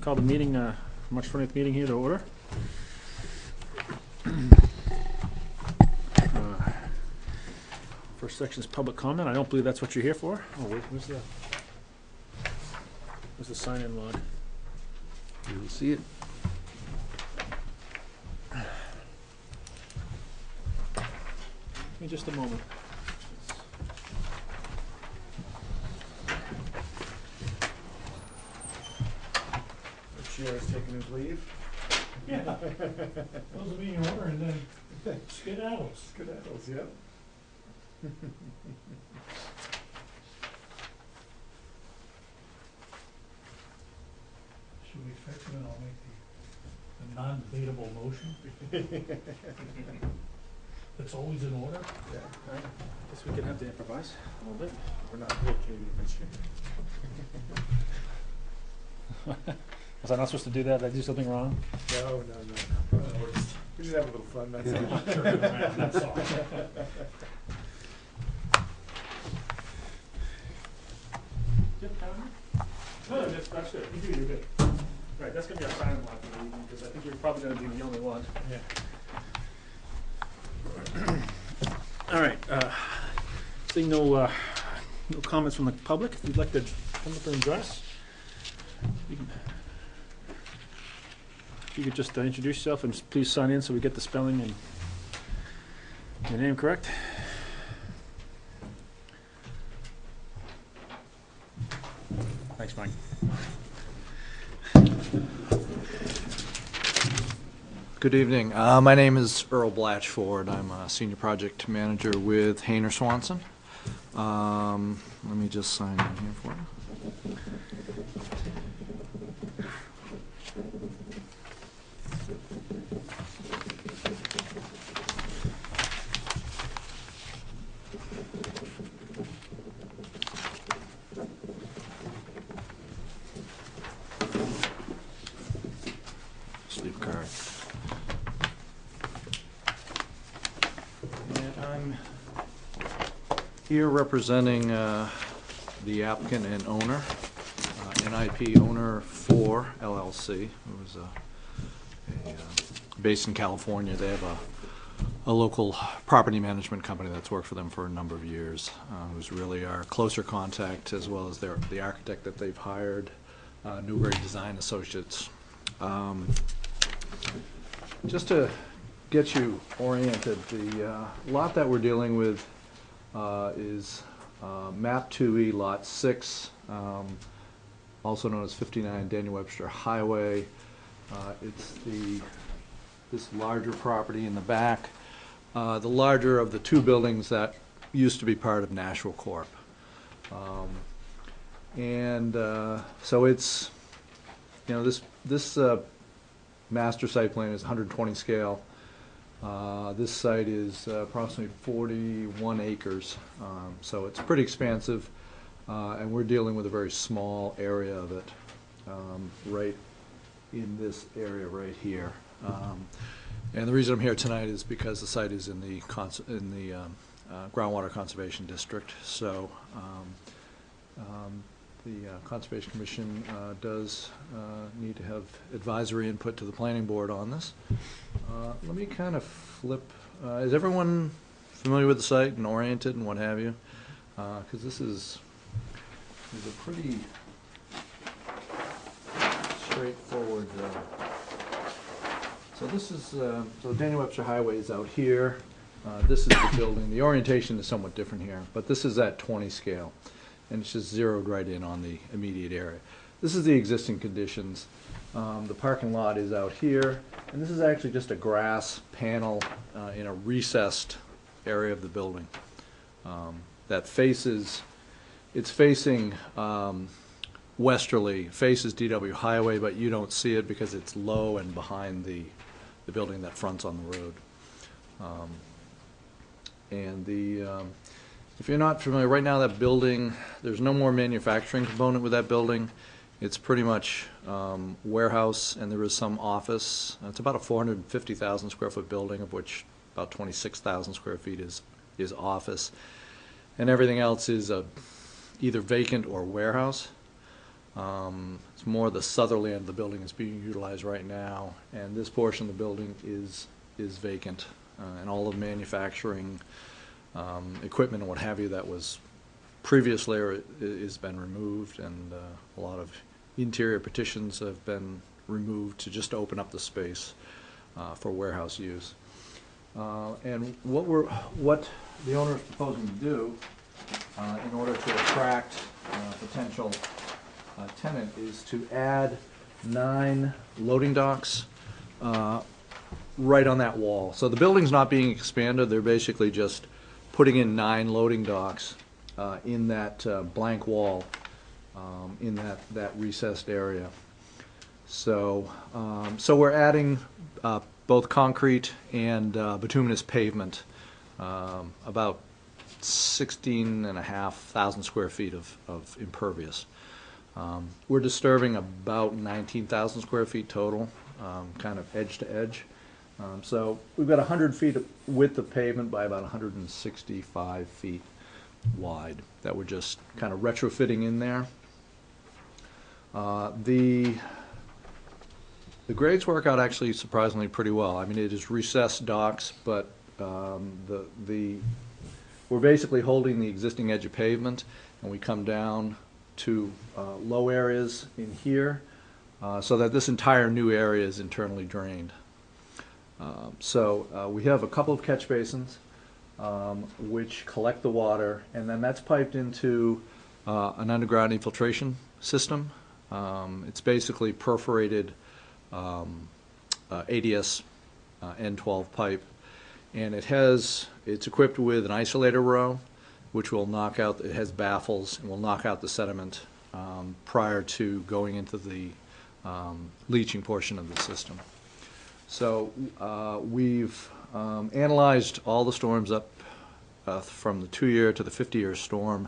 Call the meeting, March 20th meeting here to order. First section is public comment. I don't believe that's what you're here for. Oh, where's the sign-in log? You'll see it. Give me just a moment. The chair is taking his leave. Yeah. Those will be in order and then skedaddles. Skedaddles, yep. Should we fix it and I'll make the non-debatable motion? It's always in order. Yeah. Guess we can have to improvise a little bit. We're not real Canadian. Was I not supposed to do that? Did I do something wrong? No. We just have a little fun, that's all. That's all. No, that's good. You do, you're good. Right, that's gonna be our silent lot for the evening, because I think you're probably gonna be the only one. Yeah. All right, seeing no comments from the public, if you'd like to come up and address, if you could just introduce yourself and please sign in so we get the spelling and your name correct. Thanks, Mike. Good evening. My name is Earl Blatchford. I'm a senior project manager with Hayner Swanson. Let me just sign in here for you. Sleep card. And I'm here representing the applicant and owner, NIP Owner 4 LLC, who is based in California. They have a local property management company that's worked for them for a number of years, who's really our closer contact, as well as the architect that they've hired, Newbury Design Associates. Just to get you oriented, the lot that we're dealing with is map 2E lot 6, also known as 59 Daniel Webster Highway. It's this larger property in the back, the larger of the two buildings that used to be part of Nashville Corp. So it's, this master site plan is 120 scale. This site is approximately 41 acres, so it's pretty expansive, and we're dealing with a very small area of it, right in this area right here. And the reason I'm here tonight is because the site is in the groundwater conservation district, so the Conservation Commission does need to have advisory input to the planning board on this. Let me kind of flip. Is everyone familiar with the site and oriented and what have you? Because this is a pretty straightforward. So this is so Daniel Webster Highway is out here. This is the building. The orientation is somewhat different here, but this is at 20 scale. And it's just zeroed right in on the immediate area. This is the existing conditions. The parking lot is out here, and this is actually just a grass panel in a recessed area of the building that faces, it's facing westerly, faces DW Highway, but you don't see it because it's low and behind the building that fronts on the road. If you're not familiar, right now that building, there's no more manufacturing component with that building. It's pretty much warehouse, and there is some office. It's about a 450,000 square foot building, of which about 26,000 square feet is office. And everything else is either vacant or warehouse. It's more the southerly end of the building is being utilized right now, and this portion of the building is vacant. And all of the manufacturing equipment and what have you that was previously has been removed, and a lot of interior partitions have been removed to just open up the space for warehouse use. And what the owner is proposing to do in order to attract potential tenant is to add 9 loading docks right on that wall. So the building's not being expanded, they're basically just putting in 9 loading docks in that blank wall, in that recessed area. So, so we're adding both concrete and bituminous pavement, about 16,500 square feet of impervious. We're disturbing about 19,000 square feet total, kind of edge to edge. So we've got 100 feet of width of pavement by about 165 feet wide that we're just kind of retrofitting in there. The grades work out actually surprisingly pretty well. I mean, it is recessed docks, but we're basically holding the existing edge of pavement, and we come down to low areas in here, so that this entire new area is internally drained. So we have a couple of catch basins which collect the water, and then that's piped into an underground infiltration system. It's basically perforated ADS N12 pipe, and it's equipped with an isolator row, which will knock out, it has baffles, and will knock out the sediment prior to going into the leaching portion of the system. So we've analyzed all the storms up from the 2-year to the 50-year storm,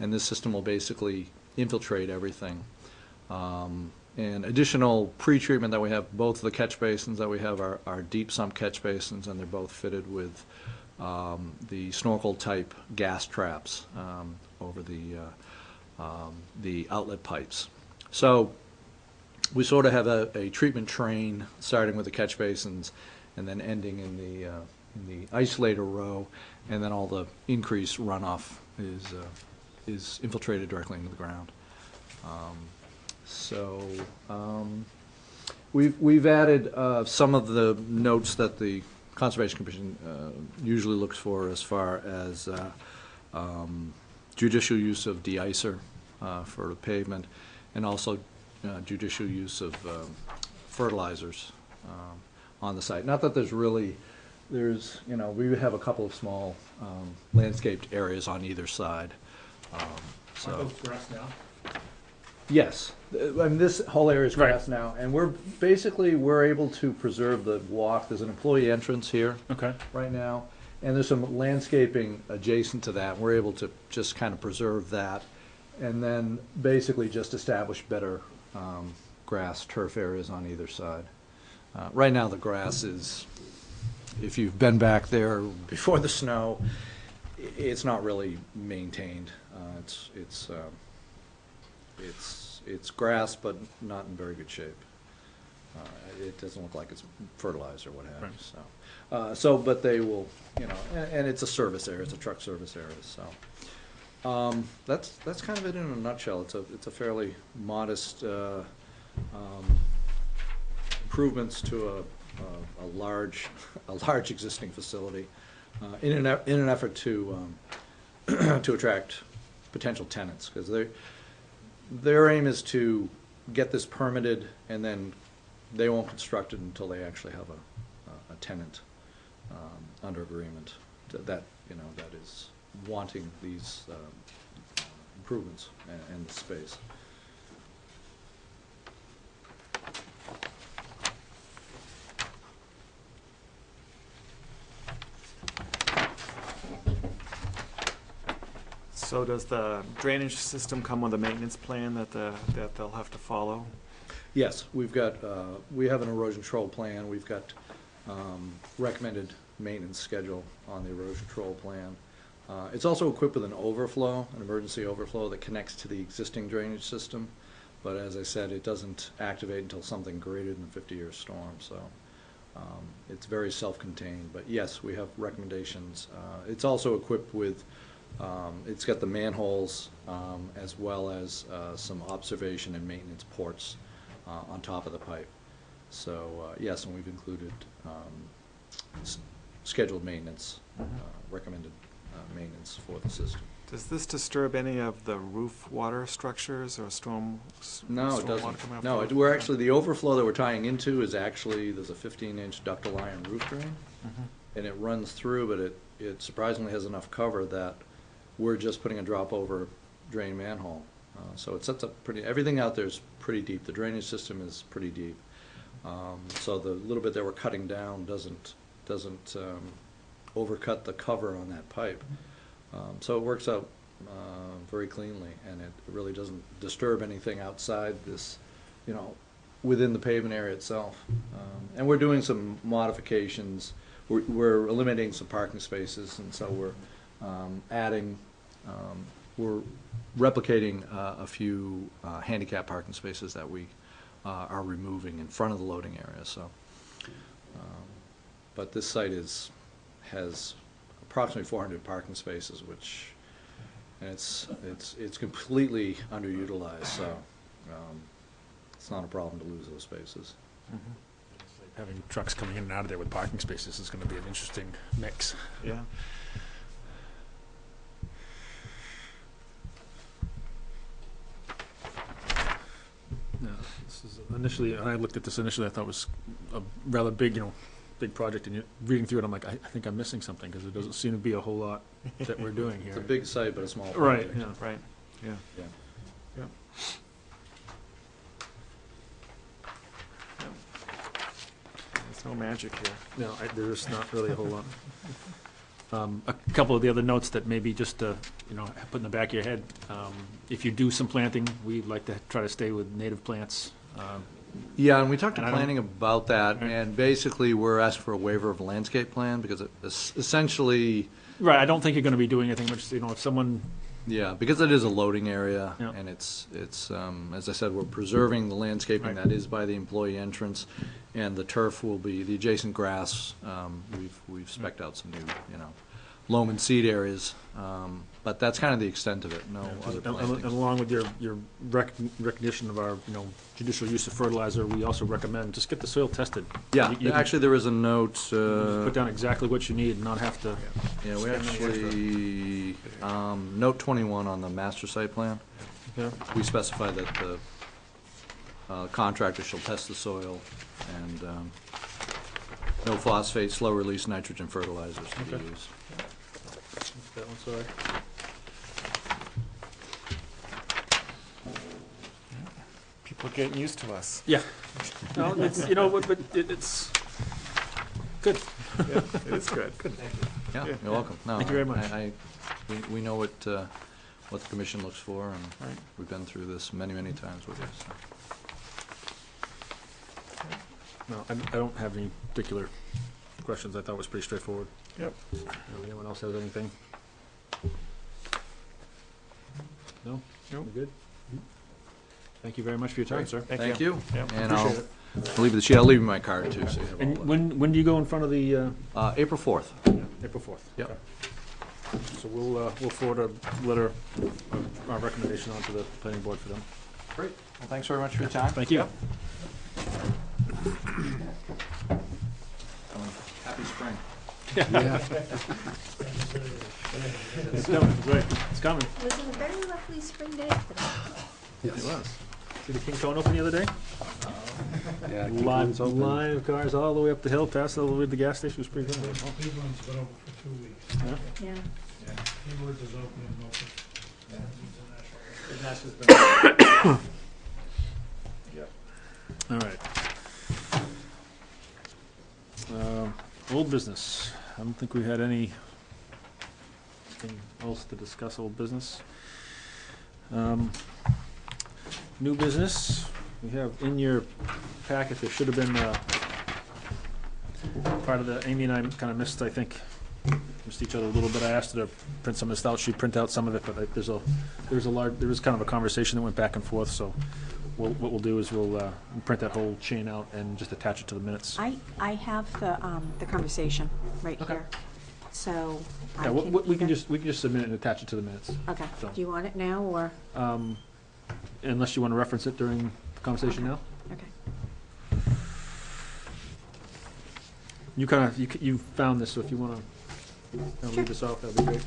and this system will basically infiltrate everything. And additional pre-treatment that we have, both of the catch basins that we have are deep sump catch basins, and they're both fitted with the snorkel type gas traps over the outlet pipes. So we sort of have a treatment train starting with the catch basins and then ending in the isolator row, and then all the increased runoff is infiltrated directly into the ground. We've added some of the notes that the Conservation Commission usually looks for, as far as judicial use of de-icer for the pavement, and also judicial use of fertilizers on the site. Not that we have a couple of small landscaped areas on either side. Are those grass now? Yes, I mean, this whole area is grass Right. now, and we're able to preserve the walk. There's an employee entrance here Okay. right now, and there's some landscaping adjacent to that. We're able to just kind of preserve that, and then basically just establish better grass turf areas on either side. Right now the grass is, if you've been back there before the snow, it's not really maintained. It's grass, but not in very good shape. It doesn't look like it's fertilized or what have you. So, but they will, and it's a service area. It's a truck service area. So, that's kind of it in a nutshell. It's a fairly modest improvements to a large existing facility in an effort to to attract potential tenants, because their aim is to get this permitted, and then they won't construct it until they actually have a tenant under agreement that is wanting these improvements and the space. So does the drainage system come with a maintenance plan that they'll have to follow? Yes, we have an erosion control plan. We've got recommended maintenance schedule on the erosion control plan. It's also equipped with an emergency overflow that connects to the existing drainage system. But as I said, it doesn't activate until something greater than a 50-year storm, so it's very self-contained. But yes, we have recommendations. It's also equipped with, it's got the manholes as well as some observation and maintenance ports on top of the pipe. So yes, and we've included scheduled maintenance, recommended maintenance for the system. Does this disturb any of the roof water structures or storm? No, storm it water doesn't. coming off No, the roof? we're actually, the overflow that we're tying into is actually, there's a 15-inch ductile iron roof drain, and it runs through, but it surprisingly has enough cover that we're just putting a drop over drain manhole. So it sets up pretty, everything out there is pretty deep. The drainage system is pretty deep. So the little bit that we're cutting down doesn't overcut the cover on that pipe. So it works out very cleanly, and it really doesn't disturb anything outside this, within the pavement area itself. And we're doing some modifications. We're eliminating some parking spaces, and so we're adding, we're replicating a few handicap parking spaces that we are removing in front of the loading area. So, but this site has approximately 400 parking spaces, which, and it's completely underutilized, so it's not a problem to lose those spaces. Having trucks coming in and out of there with parking spaces is going to be an interesting mix. Yeah. No, this is initially, when I looked at this initially, I thought it was a rather big, big project, and reading through it, I'm like, I think I'm missing something, because there doesn't seem to be a whole lot that we're doing here. It's a big site, but a small Right, project. yeah. Right, yeah. Yeah. Yeah. There's no magic here. No, there's not really a whole lot. A couple of the other notes that maybe just, put in the back of your head, if you do some planting, we'd like to try to stay with native plants. Yeah, and we talked to And I don't- planning about that, Right. and basically we're asking for a waiver of a landscape plan, because it essentially, Right, I don't think you're going to be doing anything much, if someone, yeah, because it is a loading area, Yeah. and it's as I said, we're preserving the landscaping Right. that is by the employee entrance, and the turf will be, the adjacent grass, we've spec'd out some new, loam and seed areas, but that's kind of the extent of it, no other and plantings. along with your recognition of our, judicial use of fertilizer, we also recommend, just get the soil tested. Yeah, You can actually, there is a note, put down exactly what you need and not have to. yeah, we spend any actually, note 21 on the master site plan, Yeah. we specify that the contractor shall test the soil, and no phosphate, slow-release nitrogen fertilizers to be Okay. used. That one, sorry. People are getting used to us. Yeah. No, it's, but it's good. Yeah, it is good. Good. Yeah, Yeah. you're welcome. No, Thank you very much. We know what the commission looks for, and Right. we've been through this many, many times with you. So. No, I don't have any particular questions. I thought it was pretty straightforward. Yep. Anyone else have anything? No? Nope. We good? Thank you very much for your time, Great. sir. Thank you. Yep. And Appreciate I'll leave the sheet. I'll leave you my card too. So you have all And that. when do you go in front of the, April 4th. April 4th? Yep. Okay. So we'll forward a letter of our recommendation on to the planning board for them. Great. Well, thanks very much for your time. Thank you. Happy spring. It's coming, right, it's coming. It was a very lovely spring day today. It was. See the King Cone open the other day? Yeah, Live cars all the way up the hill, past all the way to the gas station, it was pretty good. Cleveland's been open for 2 weeks. Yeah. Yeah. Keywords is open and open. All right. Old business. I don't think we had anything else to discuss, old business. New business, we have in your packet, there should have been part of the, Amy and I kind of missed, I think, missed each other a little bit. I asked her to print some of this out, she'd print out some of it, but there was kind of a conversation that went back and forth, so what we'll do is we'll print that whole chain out and just attach it to the minutes. I have the conversation right Okay. here, so I Yeah, can. we can either- just submit it and attach it to the minutes. Okay, so. do you want it now, or, Unless you want to reference it during the conversation now. okay. You kind of, you found this, so if you want to read this off, that'd be great.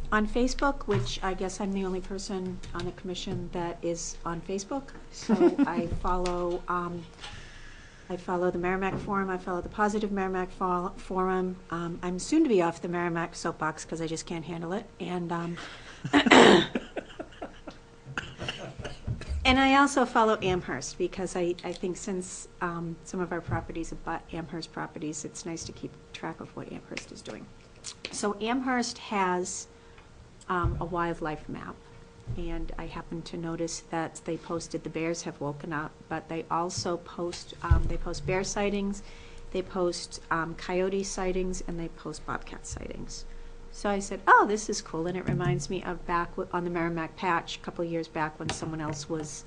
On Facebook, which I guess I'm the only person on the commission that is on Facebook, so I follow the Merrimack Forum, I follow the Positive Merrimack Forum. I'm soon to be off the Merrimack soapbox because I just can't handle it, and and I also follow Amherst because I think since some of our properties abut Amherst properties, it's nice to keep track of what Amherst is doing. So Amherst has a wildlife map, and I happened to notice that they posted the bears have woken up, but they also post bear sightings, they post coyote sightings, and they post bobcat sightings. So I said, oh, this is cool, and it reminds me of back on the Merrimack patch a couple of years back when someone else was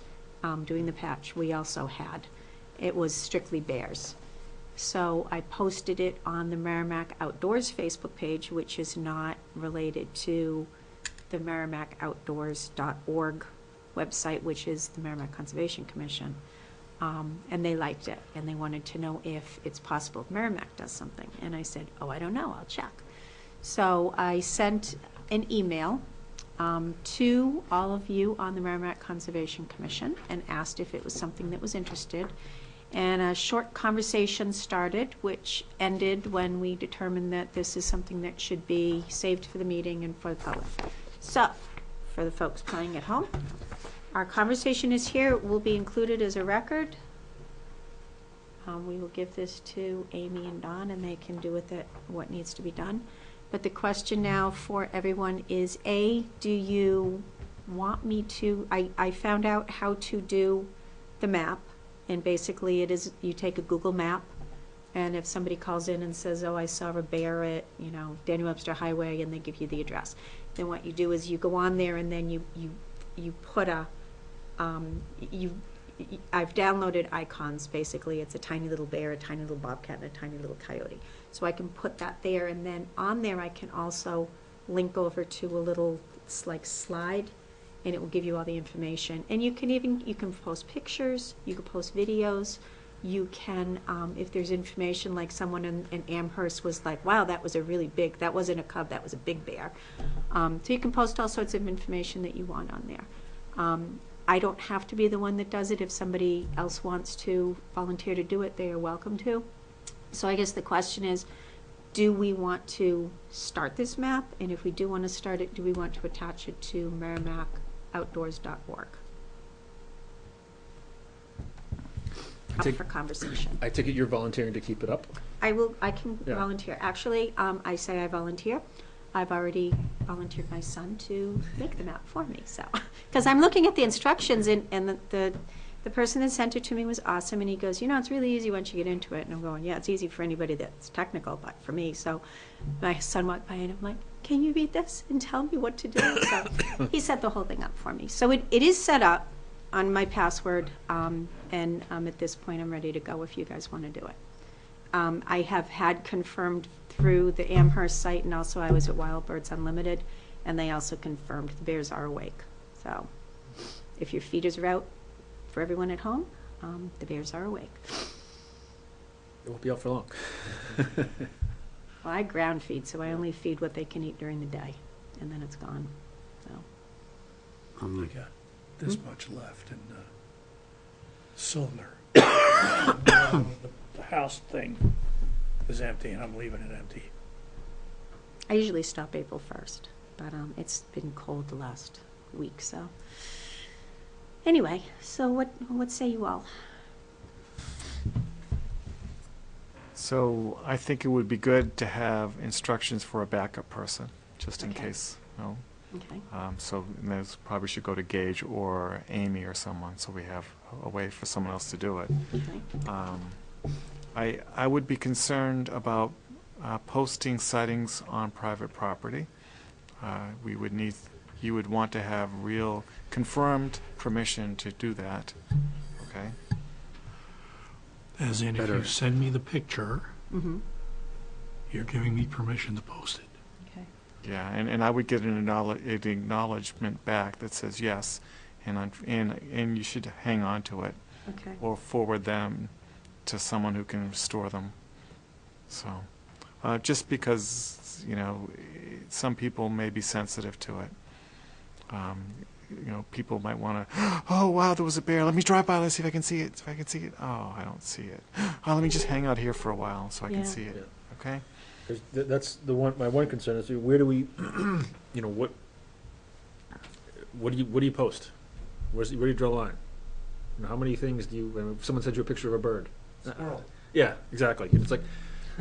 doing the patch. We also had, it was strictly bears. So I posted it on the Merrimack Outdoors Facebook page, which is not related to the merrimackoutdoors.org website, which is the Merrimack Conservation Commission. And they liked it, and they wanted to know if it's possible if Merrimack does something. And I said, oh, I don't know, I'll check. So I sent an email to all of you on the Merrimack Conservation Commission and asked if it was something that was interested. And a short conversation started, which ended when we determined that this is something that should be saved for the meeting and for the public. So, for the folks playing at home, our conversation is here. It will be included as a record. We will give this to Amy and Don, and they can do with it what needs to be done. But the question now for everyone is, A, do you want me to, I found out how to do the map. And basically it is, you take a Google map, and if somebody calls in and says, oh, I saw a bear at, Daniel Webster Highway, and they give you the address, then what you do is you go on there, and then you put I've downloaded icons, basically. It's a tiny little bear, a tiny little bobcat, and a tiny little coyote. So I can put that there, and then on there I can also link over to a little, it's like slide, and it will give you all the information. And you can post pictures, you can post videos, you can, if there's information like someone in Amherst was like, wow, that was a really big, that wasn't a cub, that was a big bear. So you can post all sorts of information that you want on there. I don't have to be the one that does it. If somebody else wants to volunteer to do it, they are welcome to. So I guess the question is, do we want to start this map? And if we do want to start it, do we want to attach it to merrimackoutdoors.org? Up for conversation. I take it you're volunteering to keep it up? I can volunteer. Actually, I say I volunteer. I've already volunteered my son to make the map for me. So, because I'm looking at the instructions, and the person that sent it to me was awesome, and he goes, it's really easy once you get into it. And I'm going, yeah, it's easy for anybody that's technical, but for me. So my son walked by, and I'm like, can you read this and tell me what to do? So he set the whole thing up for me. So it is set up on my password, and at this point I'm ready to go if you guys want to do it. I have had confirmed through the Amherst site, and also I was at Wild Birds Unlimited, and they also confirmed the bears are awake. So if your feeders are out for everyone at home, the bears are awake. It won't be out for long. Well, I ground feed, so I only feed what they can eat during the day, and then it's gone. So. We got this much left in the cylinder. The house thing is empty, and I'm leaving it empty. I usually stop April 1st, but it's been cold the last week, so. Anyway, so what say you all? So I think it would be good to have instructions for a backup person, just in Okay. case, Okay. So those probably should go to Gage or Amy or someone, so we have a way for someone else to do it. Okay. I would be concerned about posting sightings on private property. We would need you would want to have real confirmed permission to do that, okay? As in, if Better. you send me the picture, Mm-hmm, you're giving me permission to post it. okay. Yeah, and I would get an acknowledgement back that says yes, and you should hang on to it Okay. or forward them to someone who can store them. So, just because, you know, some people may be sensitive to it. You know, people might want to, oh, wow, there was a bear. Let me drive by. Let's see if I can see it. If I can see it. Oh, I don't see it. Oh, let me just hang out here for a while so I Yeah. can see it. Yeah. Okay? 'Cause that's the one, my one concern is where do we, you know, what do you post? Where do you draw the line? You know, how many things do you, if someone sends you a picture of a bird? Squirrel. Yeah, exactly. And it's like,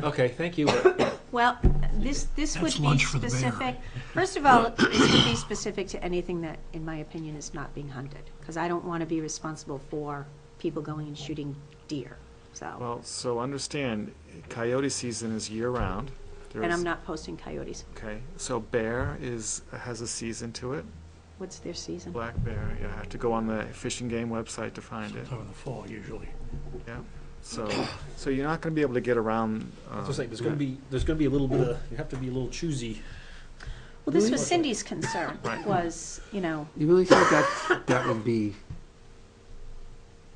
okay, thank you. but- Well, this would That's be lunch for the bear. specific. First of all, this would be specific to anything that, in my opinion, is not being hunted. Because I don't want to be responsible for people going and shooting deer, so. Well, so understand, coyote season is year-round. And I'm not posting coyotes. Okay, so bear has a season to it. What's their season? Black bear, you have to go on the Fish and Game website to find it. Sometime in the fall, usually. Yeah, so you're not going to be able to get around. That's what I'm saying, there's gonna be a little bit of, you have to be a little choosy. Well, this Really? was Cindy's concern, Right. was, you know, You really think that would be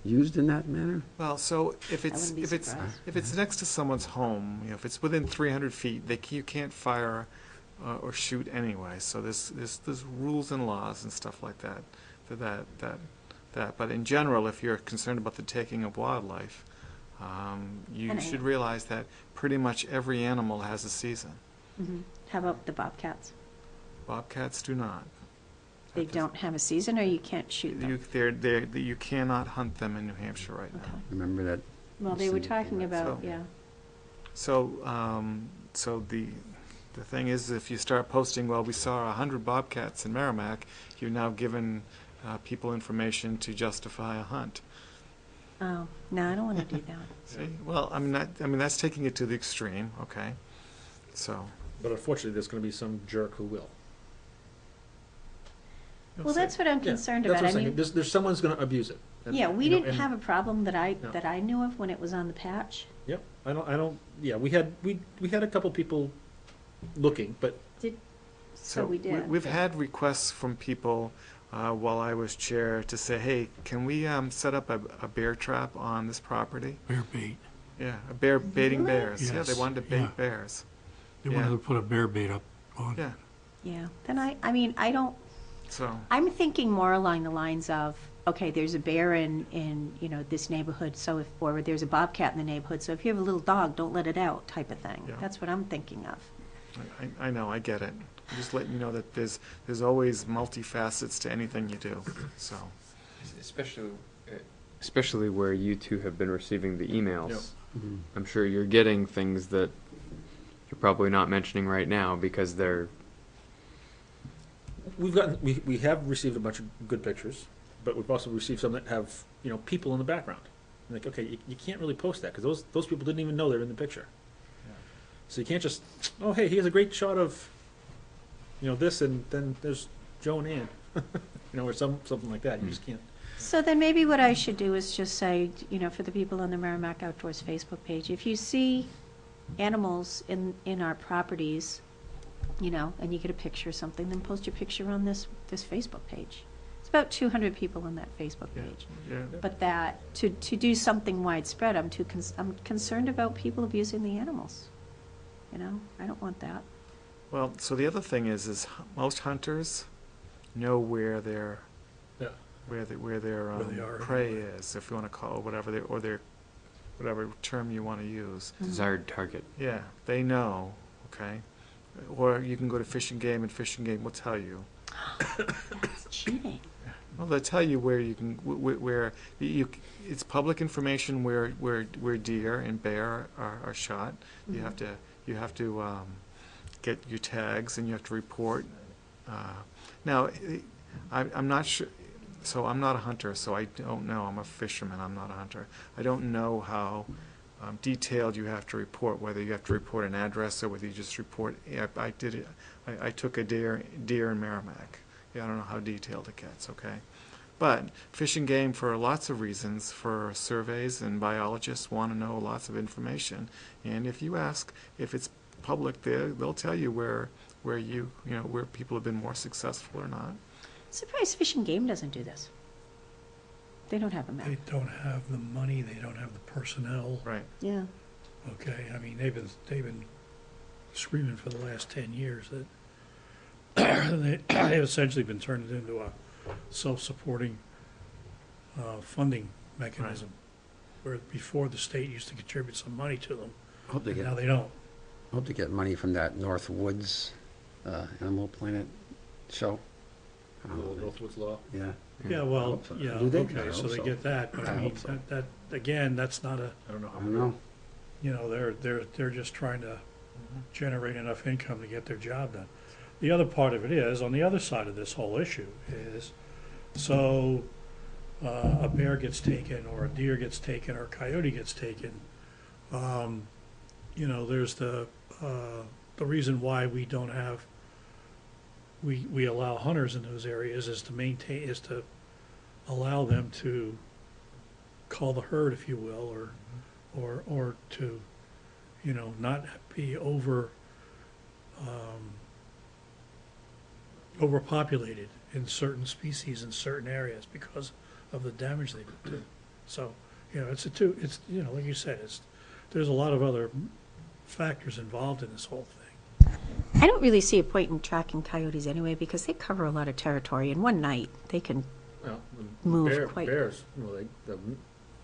used in that manner? Well, so if I it's wouldn't be surprised. if it's next to someone's home, you know, if it's within 300 feet, you can't fire or shoot anyway. So there's rules and laws and stuff like that for that. But in general, if you're concerned about the taking of wildlife, you And I should am. realize that pretty much every animal has a season. mhm. How about the bobcats? Bobcats do not. They don't have a season, or you can't shoot them? You cannot hunt them in New Hampshire right now. Okay. Remember that? Well, they were Cindy talking came out. about, So- yeah. So the thing is, if you start posting, well, we saw 100 bobcats in Merrimack, you've now given people information to justify a hunt. Oh, no, I don't want to do that. See, well, I mean that's taking it to the extreme. Okay, so. But unfortunately, there's gonna be some jerk who will. you'll Well, see. that's what I'm Yeah, concerned that's about. what I I'm saying. mean, There's someone's gonna abuse it. And, yeah, we you know, didn't and- have a problem that No. I knew of when it was on the patch. Yep, I don't, yeah, we had a couple people looking, but So we did. We've had requests from people while I was chair to say, hey, can we set up a bear trap on this property? Bear bait. Yeah, a bear baiting Really? bears. Yeah, they Yes, wanted to bait yeah. bears. They Yeah. wanted to put a bear bait up on. Yeah, Yeah, then I mean, I don't, so, I'm thinking more along the lines of, okay, there's a bear in, you know, this neighborhood, so if, or there's a bobcat in the neighborhood, so if you have a little dog, don't let it out, type of thing. Yeah. That's what I'm thinking of. I know, I get it. I'm just letting you know that there's always multifacets to anything you do, so. Especially where you two have been receiving the emails. Yep. Mhm. I'm sure you're getting things that you're probably not mentioning right now because they're we have received a bunch of good pictures, but we've also received some that have, you know, people in the background. Like, okay, you can't really post that, because those people didn't even know they're in the picture. So you can't just, oh, hey, here's a great shot of, you know, this, and then there's Joe and Ann, you know, or something like that. You just can't. So then maybe what I should do is just say, you know, for the people on the Merrimack Outdoors Facebook page, if you see animals in our properties, you know, and you get a picture or something, then post your picture on this Facebook page. It's about 200 people on that Facebook Yeah. page. Yeah, But that, to do something widespread, I'm concerned about people abusing the animals. You know, I don't want that. well, so the other thing is most hunters know where their Yeah. where their Where they are prey anyway. is, if you want to call it whatever whatever term you want to use. desired target. Yeah, they know, okay? Or you can go to Fish and Game, and Fish and Game will tell you. That's cheating. Well, they'll tell you where you can, where it's public information where deer and bear are shot. You have to get your tags, and you have to report. Now, I'm not sure. So I'm not a hunter, so I don't know. I'm a fisherman. I'm not a hunter. I don't know how detailed you have to report. Whether you have to report an address or whether you just report. I did it. I took a deer in Merrimack, Yeah, I don't know how detailed it gets, okay? But Fish and Game, for lots of reasons, for surveys, and biologists want to know lots of information. And if you ask, if it's public, they'll tell you where where people have been more successful or not. Surprised Fish and Game doesn't do this. They don't have a map. They don't have the money, they don't have the personnel, Right. Yeah. okay? I mean, they've been screaming for the last 10 years that they've essentially been turned into a self-supporting funding mechanism, where before the state used to contribute some money to them, Hope they and get, now they don't. hope they get money from that North Woods Animal Planet show. Northwoods Law. Yeah. Yeah, well, hope so. yeah, Do they? okay, I so hope they so. get that, but I I mean, hope so. that, again, that's not a, I don't know how. I don't know. you know, they're just trying to generate enough income to get their job done. The other part of it is, on the other side of this whole issue is, so a bear gets taken, or a deer gets taken, or a coyote gets taken, you know, there's the reason why we don't have, we allow hunters in those areas is to allow them to call the herd, if you will, or to, you know, not be overpopulated in certain species in certain areas because of the damage they do. So, you know, it's you know, like you said, there's a lot of other factors involved in this whole thing. I don't really see a point in tracking coyotes anyway, because they cover a lot of territory. In one night, they can Well, move quite bears, well, the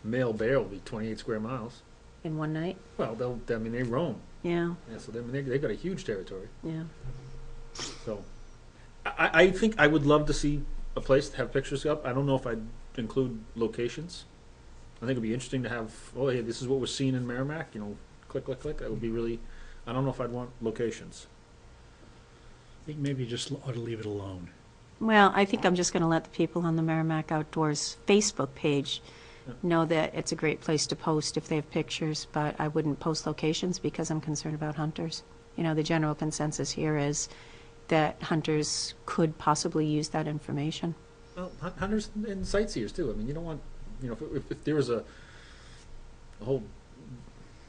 male bear will be 28 square miles. in one night. Well, I mean, they roam. Yeah, Yeah, so they've got a huge territory. yeah. So, I think I would love to see a place to have pictures up. I don't know if I'd include locations. I think it'd be interesting to have, oh, hey, this is what was seen in Merrimack, you know, click, click, click. That would be really, I don't know if I'd want locations. I think maybe you just ought to leave it alone. Well, I think I'm just going to let the people on the Merrimack Outdoors Facebook page Yeah. know that it's a great place to post if they have pictures, but I wouldn't post locations because I'm concerned about hunters. You know, the general consensus here is that hunters could possibly use that information. Well, hunters and sightseers too. I mean, you don't want, you know, if there was a whole,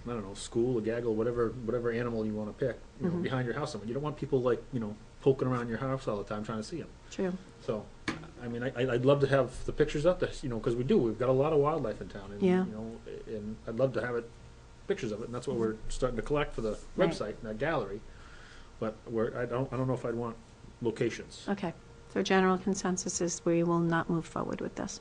I don't know, school, a gaggle, whatever animal you want to pick, you know, Mhm. behind your house somewhere, you don't want people like, you know, poking around your house all the time trying to see them. True. So, I mean, I'd love to have the pictures up there, you know, because we've got a lot of wildlife in town, and Yeah. you know, and I'd love to have pictures of it, and that's what we're starting to collect for the Right. website and that gallery. But I don't know if I'd want locations. Okay. So general consensus is we will not move forward with this.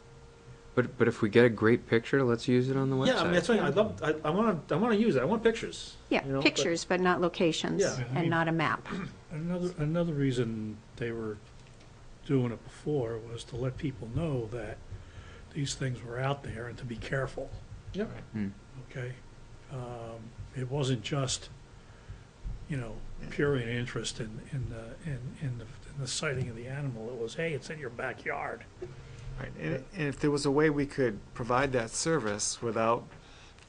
But if we get a great picture, let's use it on the website. Yeah, I mean, that's right. I want to use it. I want pictures. Yeah, you know, but- pictures, but not locations, Yeah, I and mean- not a map. Another reason they were doing it before was to let people know that these things were out there and to be careful, Yep. Hmm. okay? It wasn't just, you know, purely an interest in the sighting of the animal. It was, hey, it's in your backyard. Right. And if there was a way we could provide that service without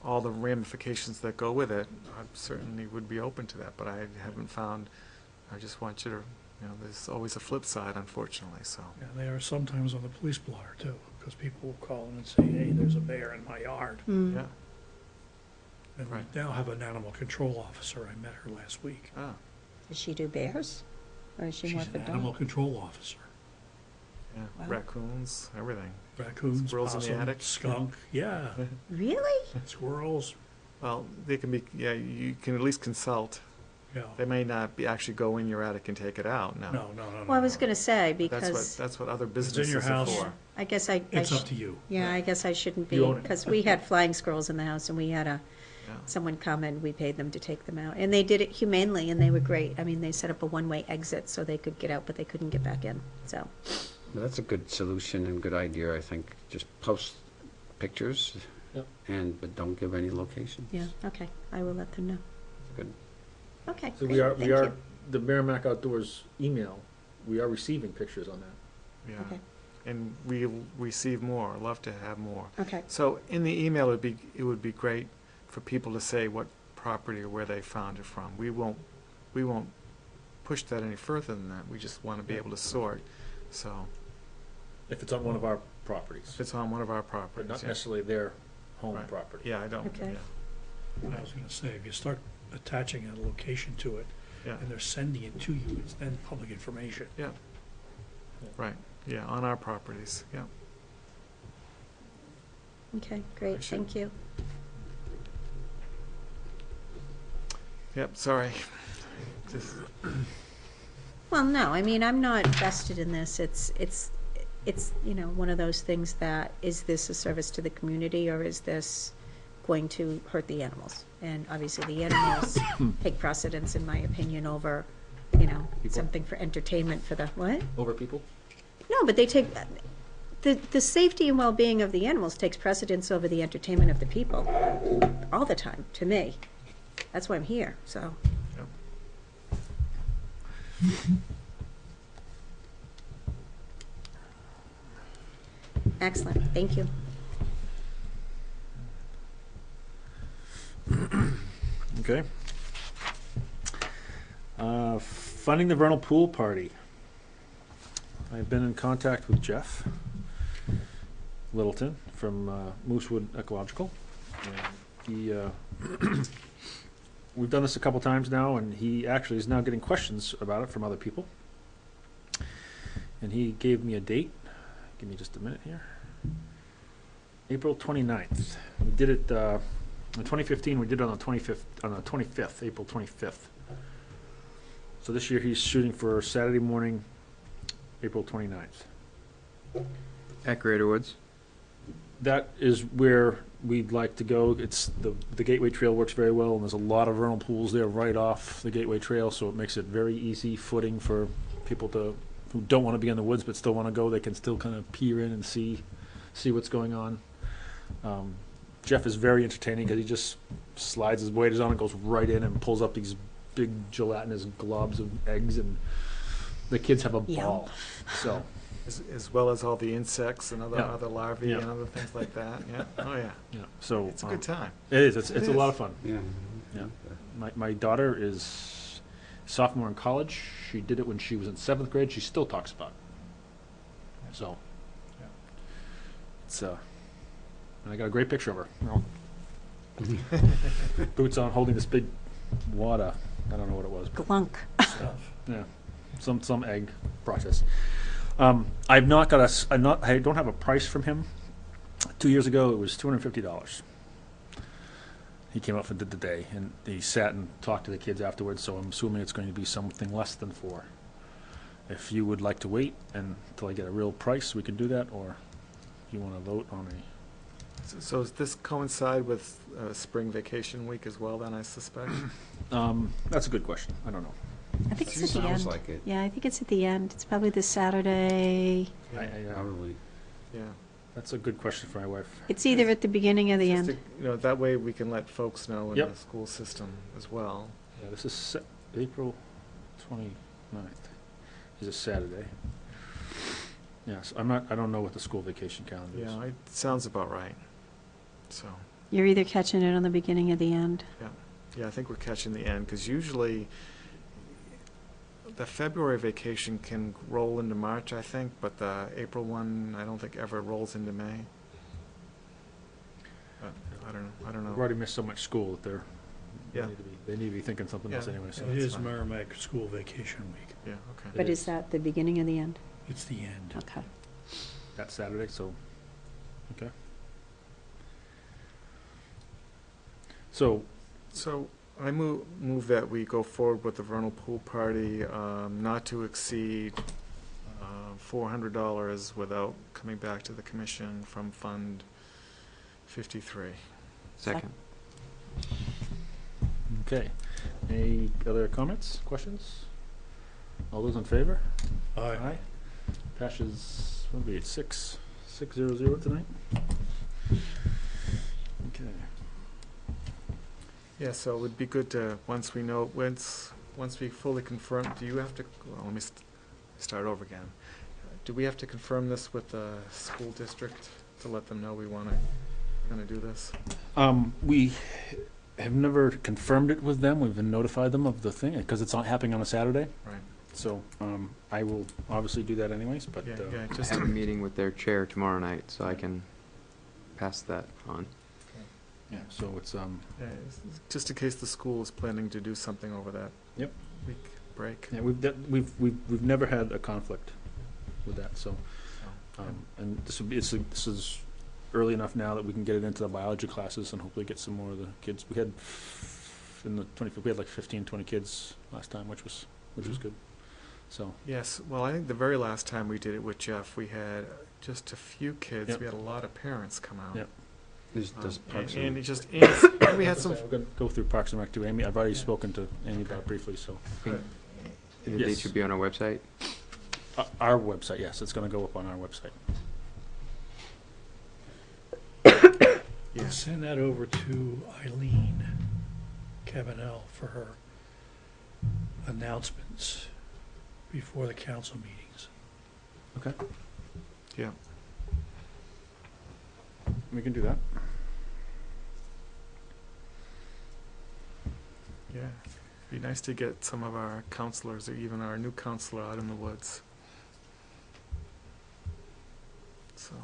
all the ramifications that go with it, I certainly would be open to that, but I haven't found, I just want you to, you know, there's always a flip side, unfortunately, so. And they are sometimes on the police blotter too, because people will call in and say, hey, there's a bear in my yard. Mm. Yeah. And we Right. now have an animal control officer. I met her last week. Ah, Does she do bears? Or is she more She's for an animal dog? control officer. yeah, Wow. raccoons, everything. Raccoons, Squirrels in the possum, attic? skunk, yeah, Really? squirrels, Well, they can be, yeah, you can at least consult. yeah. They may not be actually go in your attic and take it out, no. No. Well, I was no. going to say, That's because that's what other in your businesses are house. for. I guess I It's up to you. yeah, I guess I shouldn't be, You own it. because we had flying squirrels in the house, and we had Yeah. someone come and we paid them to take them out. And they did it humanely, and they were great. I mean, they set up a one-way exit so they could get out, but they couldn't get back in, so. Well, that's a good solution and good idea, I think. Just post pictures Yep. but don't give any locations. Yeah, okay, I will let them know. Good. Okay, So great, we thank are you. the Merrimack Outdoors email. We are receiving pictures on that. Yeah. Okay, And we'll receive more, love to have more. okay, So in the email, it would be great for people to say what property or where they found it from. We won't push that any further than that. We just want to be able to sort So, If it's on one of our properties, if it's on one of our but properties. not yeah. necessarily their home Right. property. Yeah, I don't, Okay. yeah, I was gonna say, if you start attaching a location to it, yeah, and they're sending it to you, it's then public information. right, yeah, on our properties, yeah. Okay, I great, should- thank you. Yep, sorry. Just, Well, no, I mean, I'm not vested in this. It's, you know, one of those things that, is this a service to the community, or is this going to hurt the animals? And obviously, the animals take precedence, in my opinion, over, you know, People. something for entertainment for the, what? Over people? No, but they take, the safety and well-being of the animals takes precedence over the entertainment of the people, all the time, to me. That's why I'm here, so. Excellent, thank you. Okay. Funding the Vernal Pool Party. I've been in contact with Jeff Littleton from Moosewood Ecological. And he, we've done this a couple times now, and he actually is now getting questions about it from other people. And he gave me a date. Give me just a minute here. April 29th. We did it, in 2015, we did it on the 25th, April 25th. So this year he's shooting for Saturday morning, April 29th. At Greater Woods. That is where we'd like to go. It's the Gateway Trail works very well, and there's a lot of vernal pools there right off the Gateway Trail, so it makes it very easy footing for people who don't want to be in the woods but still want to go. They can still kind of peer in and see what's going on. Jeff is very entertaining because he just slides his waders on and goes right in and pulls up these big gelatinous globs of eggs, and the kids have a Yum. ball. So as well as all the insects and Yeah. other larvae Yeah. and other things like that, yeah, oh, yeah. yeah, so It's a good time. It is. It's It a lot is. of fun. Yeah. Yeah. My daughter is sophomore in college. She did it when she was in 7th grade. She still talks about it. So, Yeah. it's and I got a great picture of her. You know, boots on, holding this big wad. I don't know what it was. But Glunk. Stuff. yeah, some egg process. I've not got I don't have a price from him. 2 years ago, it was $250. He came up and did the day, and he sat and talked to the kids afterwards, so I'm assuming it's going to be something less than $4. If you would like to wait until I get a real price, we can do that, or if you want to vote on So does this coincide with spring vacation week as well, then, I suspect? that's a good question. I don't know. I think it's at the Sounds end. like it, Yeah, I think it's at the end. It's probably this Saturday. probably. Yeah. That's a good question for my wife. It's either at the beginning or the Just end. to- You know, that way we can let folks know in Yep. the school system as well. Yeah, this is April 29th. Is a Saturday. Yes, I don't know what the school vacation calendar is. Yeah, it sounds about right. So, You're either catching it on the beginning or the end. yeah, I think we're catching the end, because usually the February vacation can roll into March, I think, but the April one, I don't think ever rolls into May. But I don't We've know. already missed so much school that Yeah. they need to be thinking something else Yeah. anyway. So It that's is fine. Merrimack School Vacation Week. Yeah, okay. But is. is that the beginning or the end? It's the end. Okay. that's Saturday, so, okay. So, So I move that we go forward with the Vernal Pool Party, not to exceed $400 without coming back to the commission from Fund 53. Second. okay. Any other comments, questions? All those in favor? Aye. Passes, what would be it, 600 tonight? Okay. Yeah, so it would be good to, once we fully confirm, do you have to, well, let me start over again. Do we have to confirm this with the school district to let them know we gonna do this? We have never confirmed it with them. We've been notified them of the thing, because it's not happening on a Saturday. Right. So, I will obviously do that anyways, but, Yeah, I just, have a meeting with their chair tomorrow night, so I can pass that on. yeah, so it's, yeah, just in case the school is planning to do something over that Yep. week break. yeah, we've never had a conflict with that, so. And this is early enough now that we can get it into the biology classes and hopefully get some more of the kids. We had we had like 15, 20 kids last time, which was good. So, Yes, well, I think the very last time we did it with Jeff, we had just a few kids. Yep. We had a lot of parents come out. Yep. Does Parks And and it just, and we had some, we're gonna go through Parks and Rec too. Amy, I've already spoken to Amy about it briefly, so. The Yes. date should be on our website. Our website, yes, it's gonna go up on our website. yeah, Send that over to Eileen Cabanel for her announcements before the council meetings. Okay. yeah. We can do that. Yeah, be nice to get some of our counselors or even our new counselor out in the woods. So,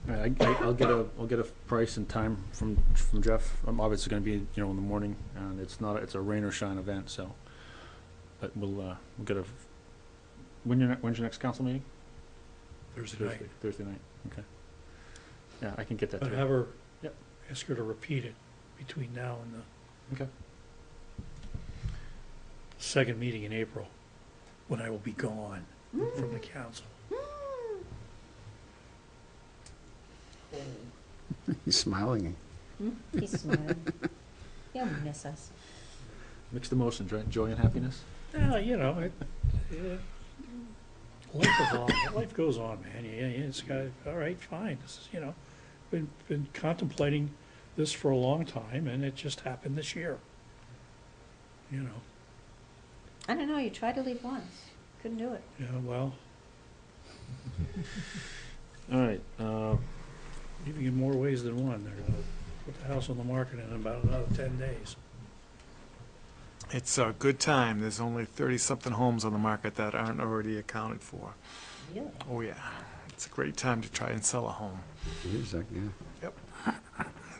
All right, I'll get a price and time from Jeff. I'm obviously gonna be, in the morning, and it's a rain or shine event, so. But we'll get a, when's your next council meeting? Thursday night. Thursday night, okay. Yeah, I can get that But to have you. her, Yep. ask her to repeat it between now and the Okay. second meeting in April, when I will be gone from the council. he's smiling. He's smiling. He'll miss us. Mixed emotions, right? Joy and happiness? Life goes on, man. Yeah, it's got, all right, fine. This is, been contemplating this for a long time, and it just happened this year. I don't know, you tried to leave once, couldn't do it. Yeah, well, All right, even in more ways than one. They're gonna put the house on the market in about another 10 days. it's a good time. There's only 30-something homes on the market that aren't already accounted for. Really? Oh, yeah. It's a great time to try and sell a home. It is, yeah.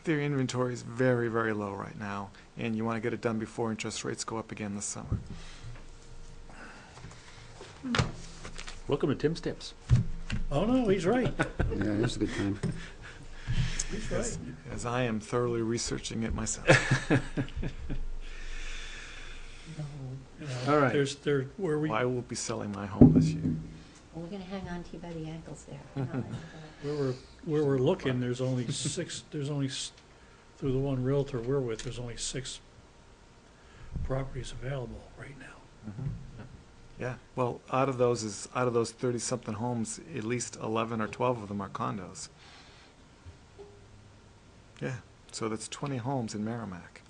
Their inventory is very, very low right now, and you want to get it done before interest rates go up again this summer. welcome to Tim's Tips. Oh, no, he's right. Yeah, it is a good time. He's right. As I am thoroughly researching it myself. All right. Where we, Well, I will be selling my home this year. Well, we're gonna hang on to you by the ankles there. where we're looking, there's only through the one realtor we're with, there's only 6 properties available right now. Yeah, well, out of those 30-something homes, at least 11 or 12 of them are condos. Yeah, so that's 20 homes in Merrimack,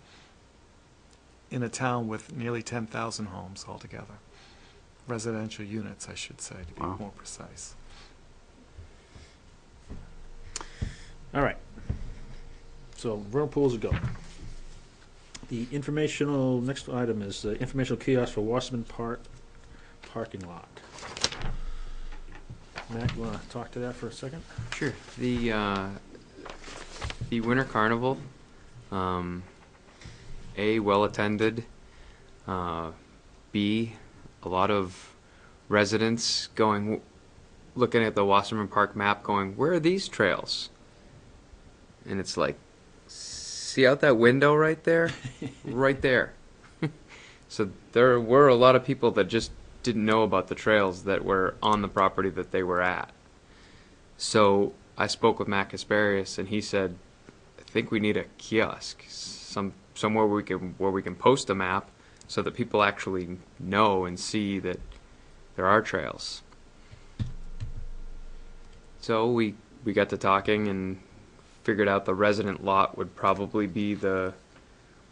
in a town with nearly 10,000 homes altogether. Residential units, I should say, to be Wow. more precise. All right. So vernal pools a go. The next item is the informational kiosk for Wasserman parking lot. Matt, you want to talk to that for a second? Sure. The Winter Carnival, A, well-attended, B, a lot of residents looking at the Wasserman Park map going, where are these trails? And it's like, see out that window right there? Right there. So there were a lot of people that just didn't know about the trails that were on the property that they were at. So I spoke with Matt Kasparius, and he said, I think we need a kiosk, somewhere where we can post a map so that people actually know and see that there are trails. So we got to talking and figured out the resident lot would probably be one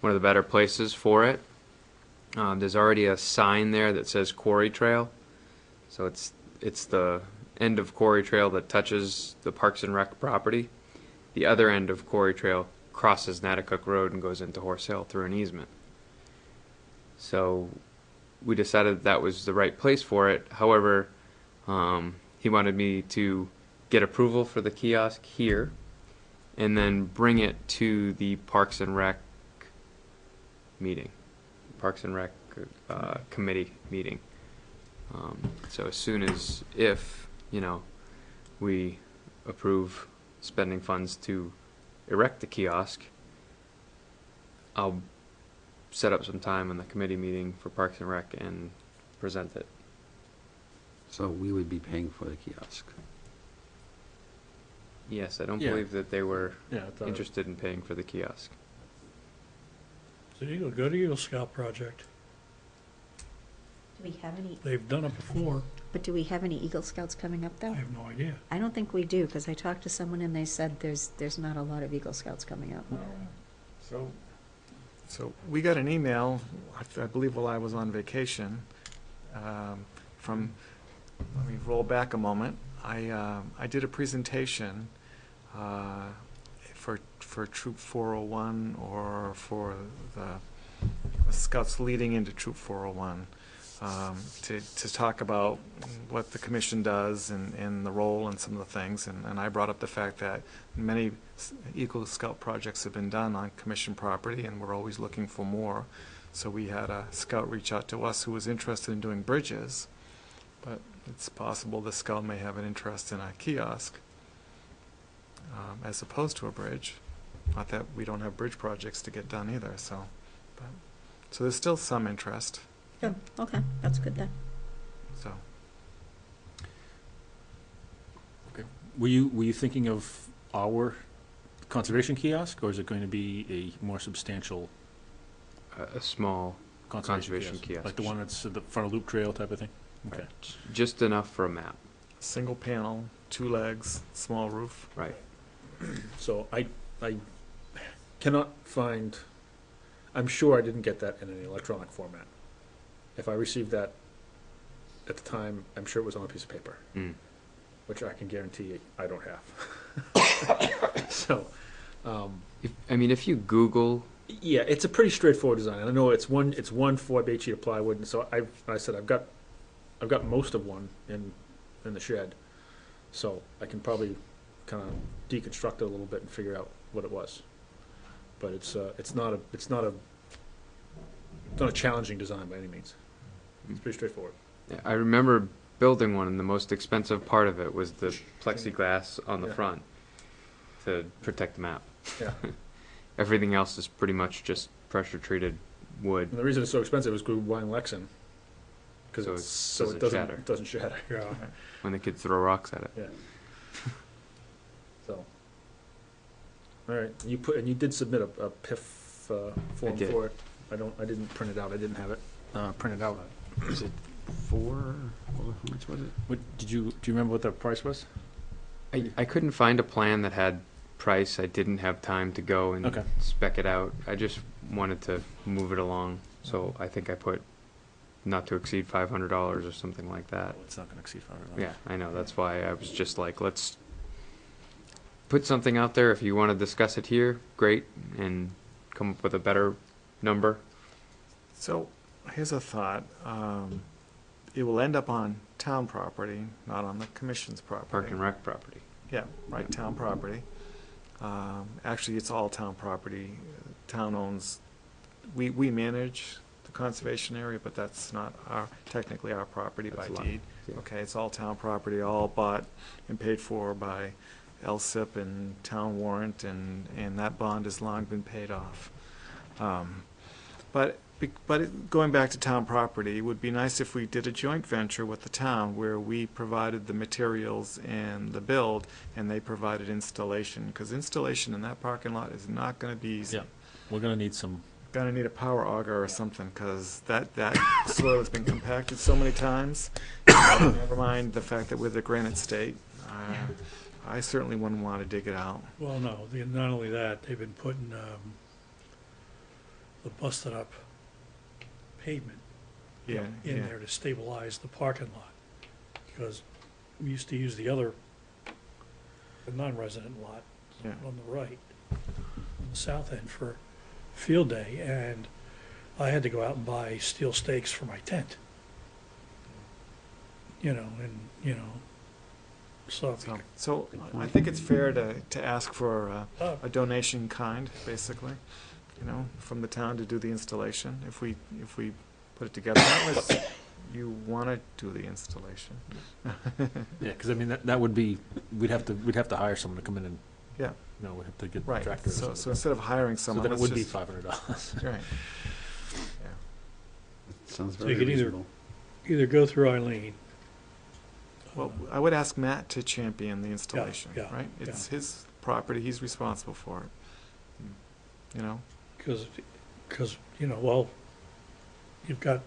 of the better places for it. There's already a sign there that says Quarry Trail, so it's the end of Quarry Trail that touches the Parks and Rec property. The other end of Quarry Trail crosses Natticook Road and goes into Horse Hill through an easement. So we decided that was the right place for it. However, he wanted me to get approval for the kiosk here and then bring it to the Parks and Rec meeting, Parks and Rec committee meeting. So as soon as, if, we approve spending funds to erect the kiosk, I'll set up some time in the committee meeting for Parks and Rec and present it. So we would be paying for the kiosk. Yes, I don't Yeah. believe that they were Yeah, I thought interested in paying for the kiosk. It's an good Eagle Scout project. Do we have any, They've done it before. but do we have any Eagle Scouts coming up I though? have no idea. I don't think we do, because I talked to someone and they said there's not a lot of Eagle Scouts coming up. So we got an email, I believe while I was on vacation, from, let me roll back a moment. I did a presentation for Troop 401 or for the Scouts leading into Troop 401 to talk about what the commission does and the role and some of the things. And I brought up the fact that many Eagle Scout projects have been done on commission property, and we're always looking for more. So we had a scout reach out to us who was interested in doing bridges, but it's possible the scout may have an interest in a kiosk as opposed to a bridge. Not that we don't have bridge projects to get done either, so there's still some interest. Good, okay, that's good then. So Were you thinking of our conservation kiosk, or is it going to be a more substantial A small conservation kiosk? Like the one that's at the front of Loop Trail type of thing? Okay. just enough for a map. single panel, 2 legs, small roof. Right. So I cannot find, I'm sure I didn't get that in an electronic format. If I received that at the time, I'm sure it was on a piece of paper, Mm. which I can guarantee I don't have. So, If you Google, yeah, it's a pretty straightforward design. I know it's one 4x8 sheet of plywood, and so I said I've got most of one in the shed, so I can probably kind of deconstruct it a little bit and figure out what it was. But it's not a challenging design by any means. It's pretty straightforward. I remember building one, and the most expensive part of it was the plexiglass on the Yeah. front to protect the map. Yeah. Everything else is pretty much just pressure treated wood. And the reason it's so expensive is we're buying Lexan, because So it doesn't doesn't shatter. Yeah. When the kids throw rocks at it. Yeah. So, all right, you did submit a PIF form did. for it. I didn't print it out. I didn't have it printed out. Is it 4? How much was it? Do you remember what the price was? I couldn't find a plan that had price. I didn't have time to go and Okay. spec it out. I just wanted to move it along, so I think I put not to exceed $500 or something like that. It's not going to exceed $500. Yeah, I know. That's why I was just like, let's put something out there. If you want to discuss it here, great, and come up with a better number. So here's a thought. It will end up on town property, not on the commission's property. Park and Rec property. Yeah, right, town property. Actually, it's all town property. Town owns, we manage the conservation area, but that's not technically our property by That's land, deed. yeah. Okay, it's all town property, all bought and paid for by LSIP and town warrant, and that bond has long been paid off. But going back to town property, it would be nice if we did a joint venture with the town where we provided the materials and the build, and they provided installation, because installation in that parking lot is not going to be easy. Yeah. We're going to need some. Going to need a power auger or something, because that soil has been compacted so many times. Never mind the fact that we're the granite state. I certainly wouldn't want to dig it out. Well, no, not only that, they've been putting the busted up pavement in there to stabilize the parking lot. Because we used to use the non-resident lot Yeah. on the right. the south end for field day, and I had to go out and buy steel stakes for my tent. So, So I think it's fair to ask for uh, a donation in kind, basically, from the town to do the installation. If we put it together, unless you want to do the installation. Yeah, because I mean, that would be, we'd have to hire someone to come in and, Yeah, we'd have to get right. tractors. So instead of hiring So someone, then it let's would be just- $500. Right. Sounds So very you could reasonable. either go through Eileen. Well, I would ask Matt to champion the installation, yeah, right? It's his property, he's responsible for it. Because, well, you've got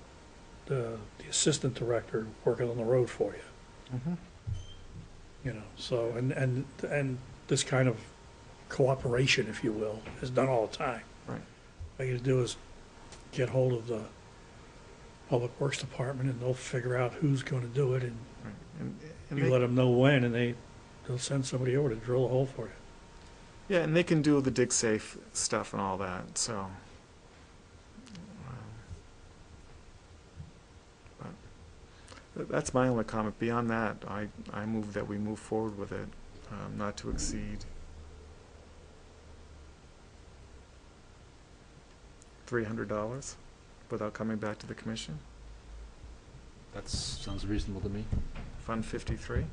the assistant director working on the road for you, Mm-hmm. so, and this kind of cooperation, if you will, is done all the time. Right. All you do is get hold of the Public Works Department, and they'll figure out who's gonna do it, and Right. And you let them know when, and they'll send somebody over to drill a hole for you. yeah, and they can do the dig safe stuff and all that, so. But that's my only comment. Beyond that, I move that we move forward with it, not to exceed $300 without coming back to the commission. That sounds reasonable to me. Fund 53.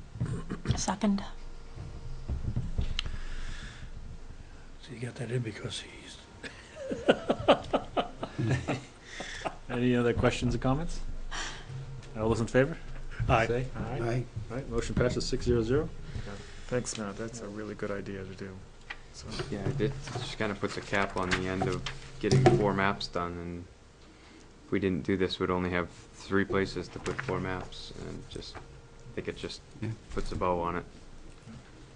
Second. So you got that in because he's, Any other questions or comments? All those in favor? Aye. Say aye. Aye. All right, motion passes 600. Thanks, Matt. That's a really good idea to do. So, Yeah, it just kind of puts a cap on the end of getting 4 maps done, and if we didn't do this, we'd only have 3 places to put 4 maps, and I think it just Yeah. puts a bow on it.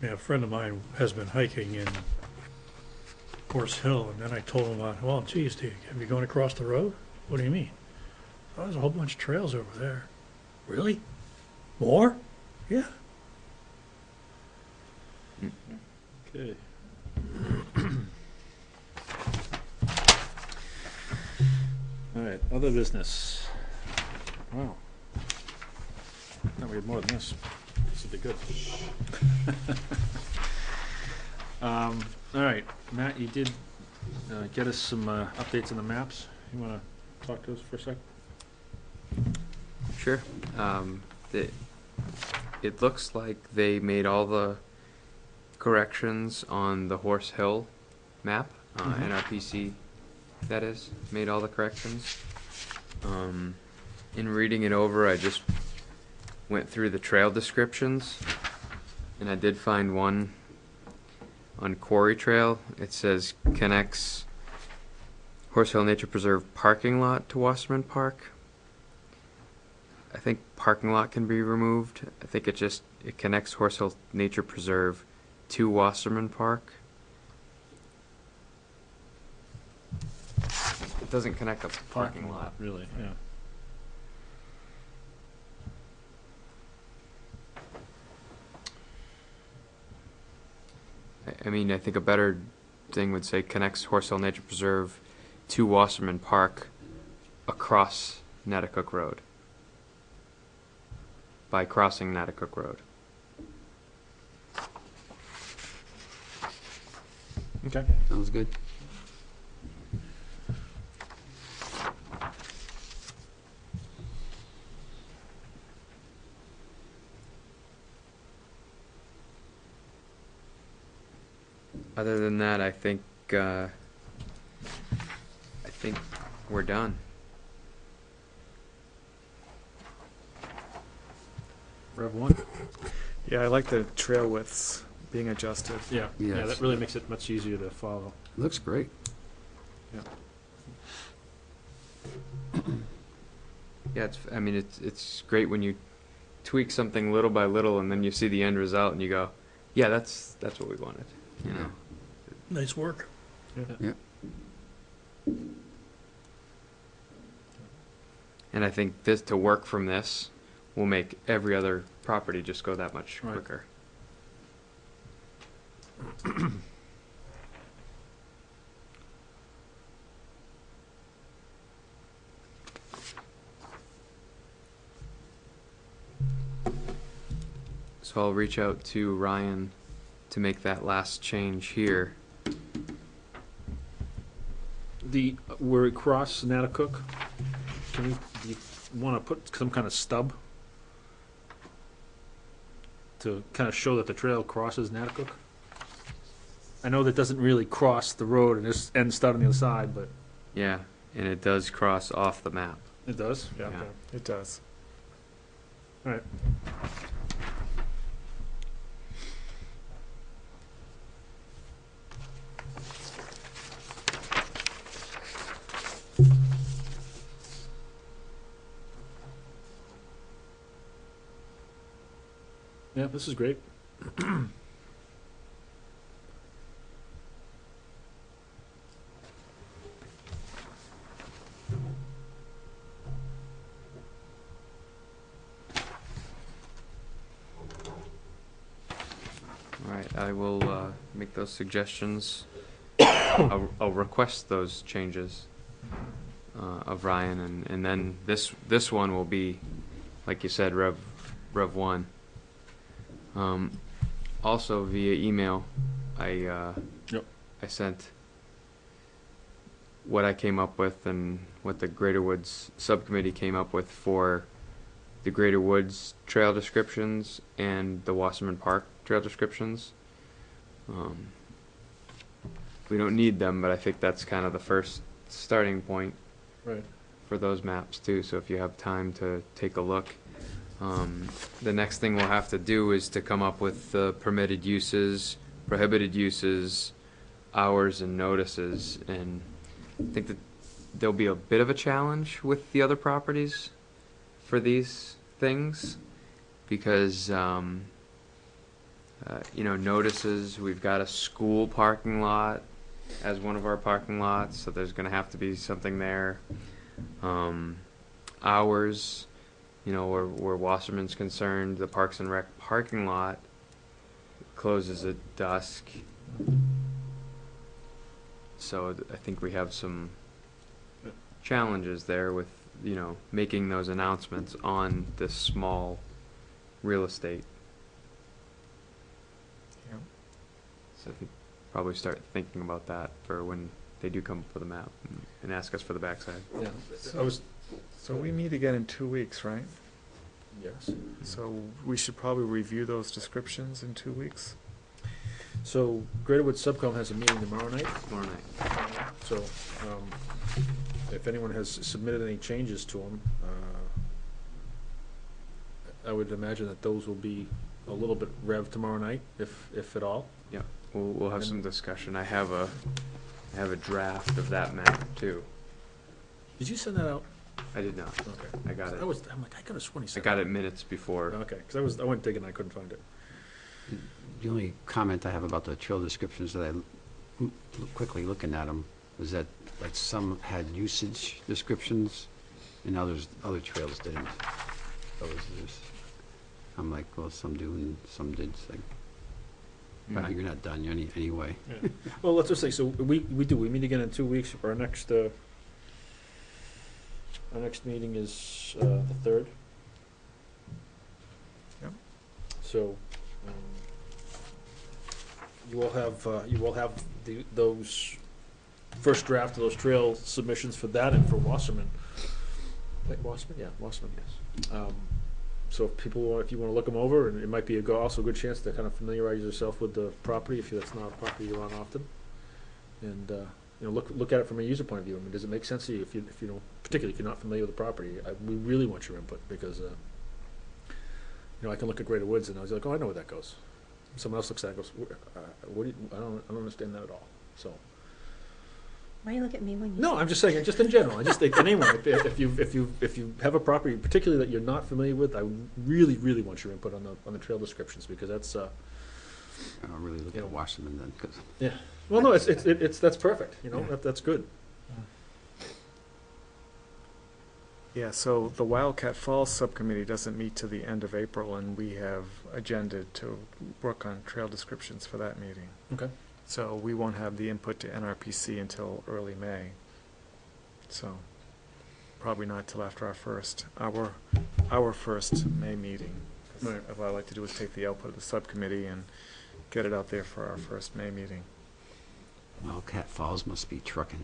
yeah, a friend of mine has been hiking in Horse Hill, and then I told him, well, geez, have you gone across the road? What do you mean? Oh, there's a whole bunch of trails over there. Really? More? Yeah. Okay. All right, other business. Wow. No, we had more than this. This would be good. All right, Matt, you did get us some updates on the maps. You want to talk to us for a sec? Sure. It looks like they made all the corrections on the Horse Hill map, NRPC, that is, made all the corrections. In reading it over, I just went through the trail descriptions, and I did find one on Quarry Trail. It says connects Horse Hill Nature Preserve parking lot to Wasserman Park. I think parking lot can be removed. I think it connects Horse Hill Nature Preserve to Wasserman Park. It doesn't connect the parking lot. Really, yeah. I mean, I think a better thing would say connects Horse Hill Nature Preserve to Wasserman Park across Netticook Road. By crossing Netticook Road. Okay. Sounds good. Other than that, I think we're done. Rev 1? yeah, I like the trail widths being adjusted. Yeah, yeah, Yes. that really makes it much easier to follow. Looks great. Yeah, it's great when you tweak something little by little and then you see the end result and you go, yeah, that's what we wanted. You know. Nice work. Yep. And I think to work from this will make every other property just go that much Right. quicker. So I'll reach out to Ryan to make that last change here. Where it crosses Natticook, do you want to put some kind of stub to kind of show that the trail crosses Natticook? I know that doesn't really cross the road and just ends out on the other side, but Yeah, and it does cross off the map. it does. Yeah. Yeah. Okay. It does. All right. Yeah, this is great. All right, I will make those suggestions. I'll request those changes of Ryan, and then this one will be, like you said, Rev 1. Also via email, I sent what I came up with and what the Greater Woods subcommittee came up with for the Greater Woods trail descriptions and the Wasserman Park trail descriptions. We don't need them, but I think that's kind of the first starting point Right. for those maps too. So if you have time to take a look. The next thing we'll have to do is to come up with the permitted uses, prohibited uses, hours, and notices. And I think that there'll be a bit of a challenge with the other properties for these things because, notices, we've got a school parking lot as one of our parking lots, so there's going to have to be something there. Hours. Where Wasserman's concerned, the Parks and Rec parking lot closes at dusk. So I think we have some challenges there with, making those announcements on this small real estate. Yeah. So I think probably start thinking about that for when they do come up with a map and ask us for the backside. Yeah. So we meet again in 2 weeks, right? Yes. So we should probably review those descriptions in 2 weeks. So Greater Woods Subcom has a meeting tomorrow night. Tomorrow night. So if anyone has submitted any changes to them, I would imagine that those will be a little bit rev tomorrow night, if at all. Yeah, we'll have some discussion. I have a draft of that map too. Did you send that out? I did not. Okay. I got it. I'm like, I could have sworn he I sent got it minutes before. Okay, because I went digging and I couldn't find it. The only comment I have about the trail descriptions that quickly looking at them was that like some had usage descriptions and other trails didn't. I'm like, well, some do and some did. It's like, well, you're not done anyway. Yeah. Well, let's just say, so we meet again in 2 weeks. Our next meeting is the 3rd. Yep. So you will have those first draft of those trail submissions for that and for Wasserman. Like Wasserman, yeah, Wasserman, yes. So if you want to look them over, and it might be also a good chance to kind of familiarize yourself with the property if that's not a property you're on often, and look at it from a user point of view. I mean, does it make sense to you if you don't, particularly if you're not familiar with the property? We really want your input because I can look at Greater Woods and I was like, oh, I know where that goes. Someone else looks at it and goes, I don't understand that at all. So. Why you look at me when you? No, I'm just saying, just in general. I just think anyone, if you have a property, particularly that you're not familiar with, I really, really want your input on the trail descriptions because that's. I'll really look at Wasserman then, because. Yeah. Well, no, that's perfect. That's good. Yeah, so the Wildcat Falls Subcommittee doesn't meet to the end of April, and we have agended to work on trail descriptions for that meeting. Okay. So we won't have the input to NRPC until early May. So probably not till after our first May meeting. Right. What I'd like to do is take the output of the subcommittee and get it out there for our first May meeting. Wildcat Falls must be trucking.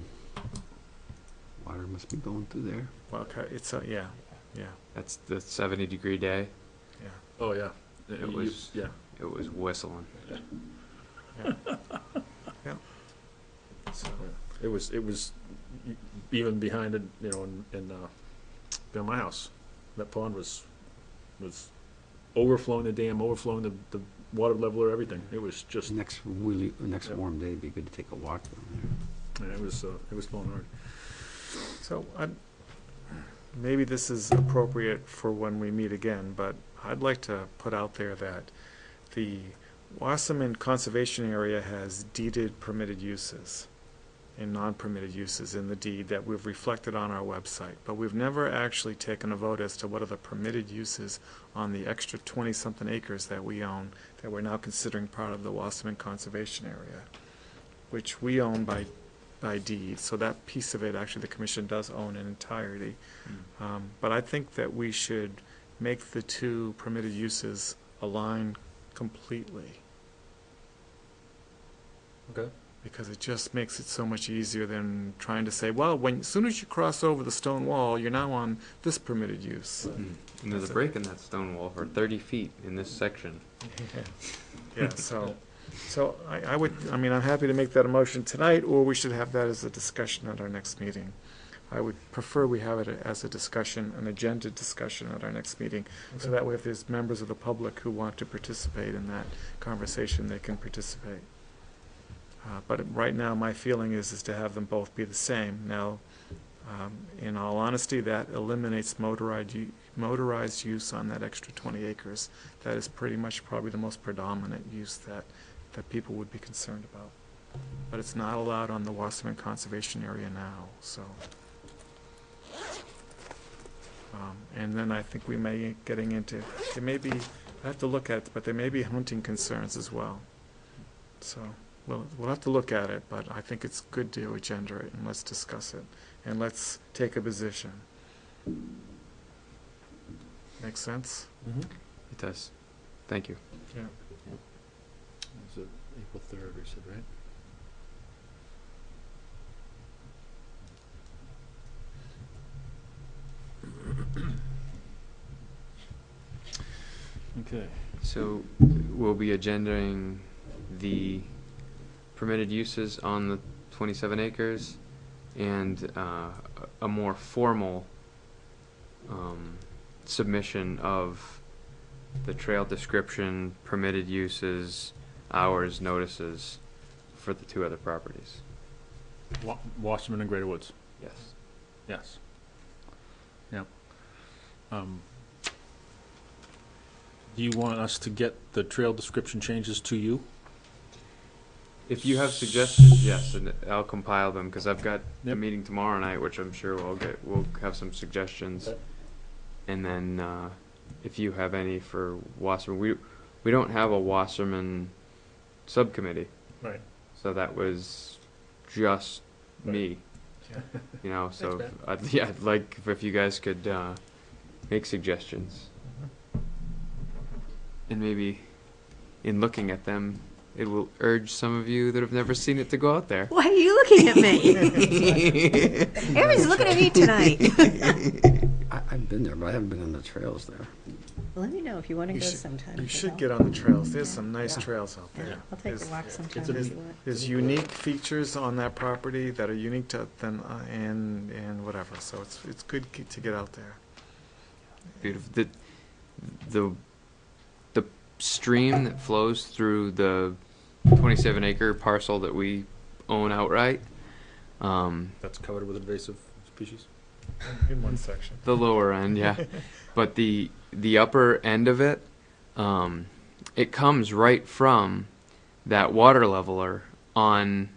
Water must be going through there. Well, it's yeah. That's the 70-degree day. Oh, yeah. It was- Yeah. It was whistling. So, It was even behind it, you know, in my house. That pond was overflowing the dam, overflowing the water leveler, everything. It was just, Next Yep. warm day, it'd be good to take a walk down and it was flowing hard. so maybe this is appropriate for when we meet again, but I'd like to put out there that the Wasserman Conservation Area has deeded permitted uses and non-permitted uses in the deed that we've reflected on our website, but we've never actually taken a vote as to what are the permitted uses on the extra 20-something acres that we own, that we're now considering part of the Wasserman Conservation Area, which we own by deed. So that piece of it, actually, the commission does own in entirety. But I think that we should make the two permitted uses align completely, Okay. because it just makes it so much easier than trying to say, well, as soon as you cross over the stone wall, you're now on this permitted use. And there's a break in that stone wall for 30 feet in this section. Yeah, so I mean, I'm happy to make that a motion tonight, or we should have that as a discussion at our next meeting. I would prefer we have it as a discussion, an agenda discussion at our next meeting, so that way if there's members of the public who want to participate in that conversation, they can participate. But right now, my feeling is to have them both be the same. Now, in all honesty, that eliminates motorized use on that extra 20 acres. That is pretty much probably the most predominant use that people would be concerned about. But it's not allowed on the Wasserman Conservation Area now, so. And then I think we may getting into, there may be, I have to look at it, but there may be hunting concerns as well. So we'll have to look at it, but I think it's good to agenda it, and let's discuss it, and let's take a position. Make sense? It does. Thank you. Yeah. Was it April 3rd, we said, right? Okay. So we'll be agendaing the permitted uses on the 27 acres and a more formal submission of the trail description, permitted uses, hours, notices for the two other properties. Wasserman and Greater Woods. Yes. Yes. Yep. Do you want us to get the trail description changes to you? If you have suggestions, yes, and I'll compile them, because I've got a Yep. meeting tomorrow night, which I'm sure we'll have some suggestions. Okay. And then if you have any for Wasserman, we don't have a Wasserman subcommittee, Right. so that was just me. You know, so Thanks, yeah, I'd like if you guys could make suggestions, and maybe in looking at them, it will urge some of you that have never seen it to go out there. Why are you looking at me? Everybody's looking at me tonight. I've been there, but I haven't been on the trails there. Let me know if you want to You go should- sometime. You if should help. get on the trails. There's some nice trails out Yeah, there. I'll take There's- a walk sometime a- if you want. There's unique features on that property that are unique to them, and whatever, so it's good to get out there. Beautiful. The stream that flows through the 27-acre parcel that we own outright, That's covered with invasive species. In one section. the lower end, yeah, but the upper end of it, it comes right from that water leveler on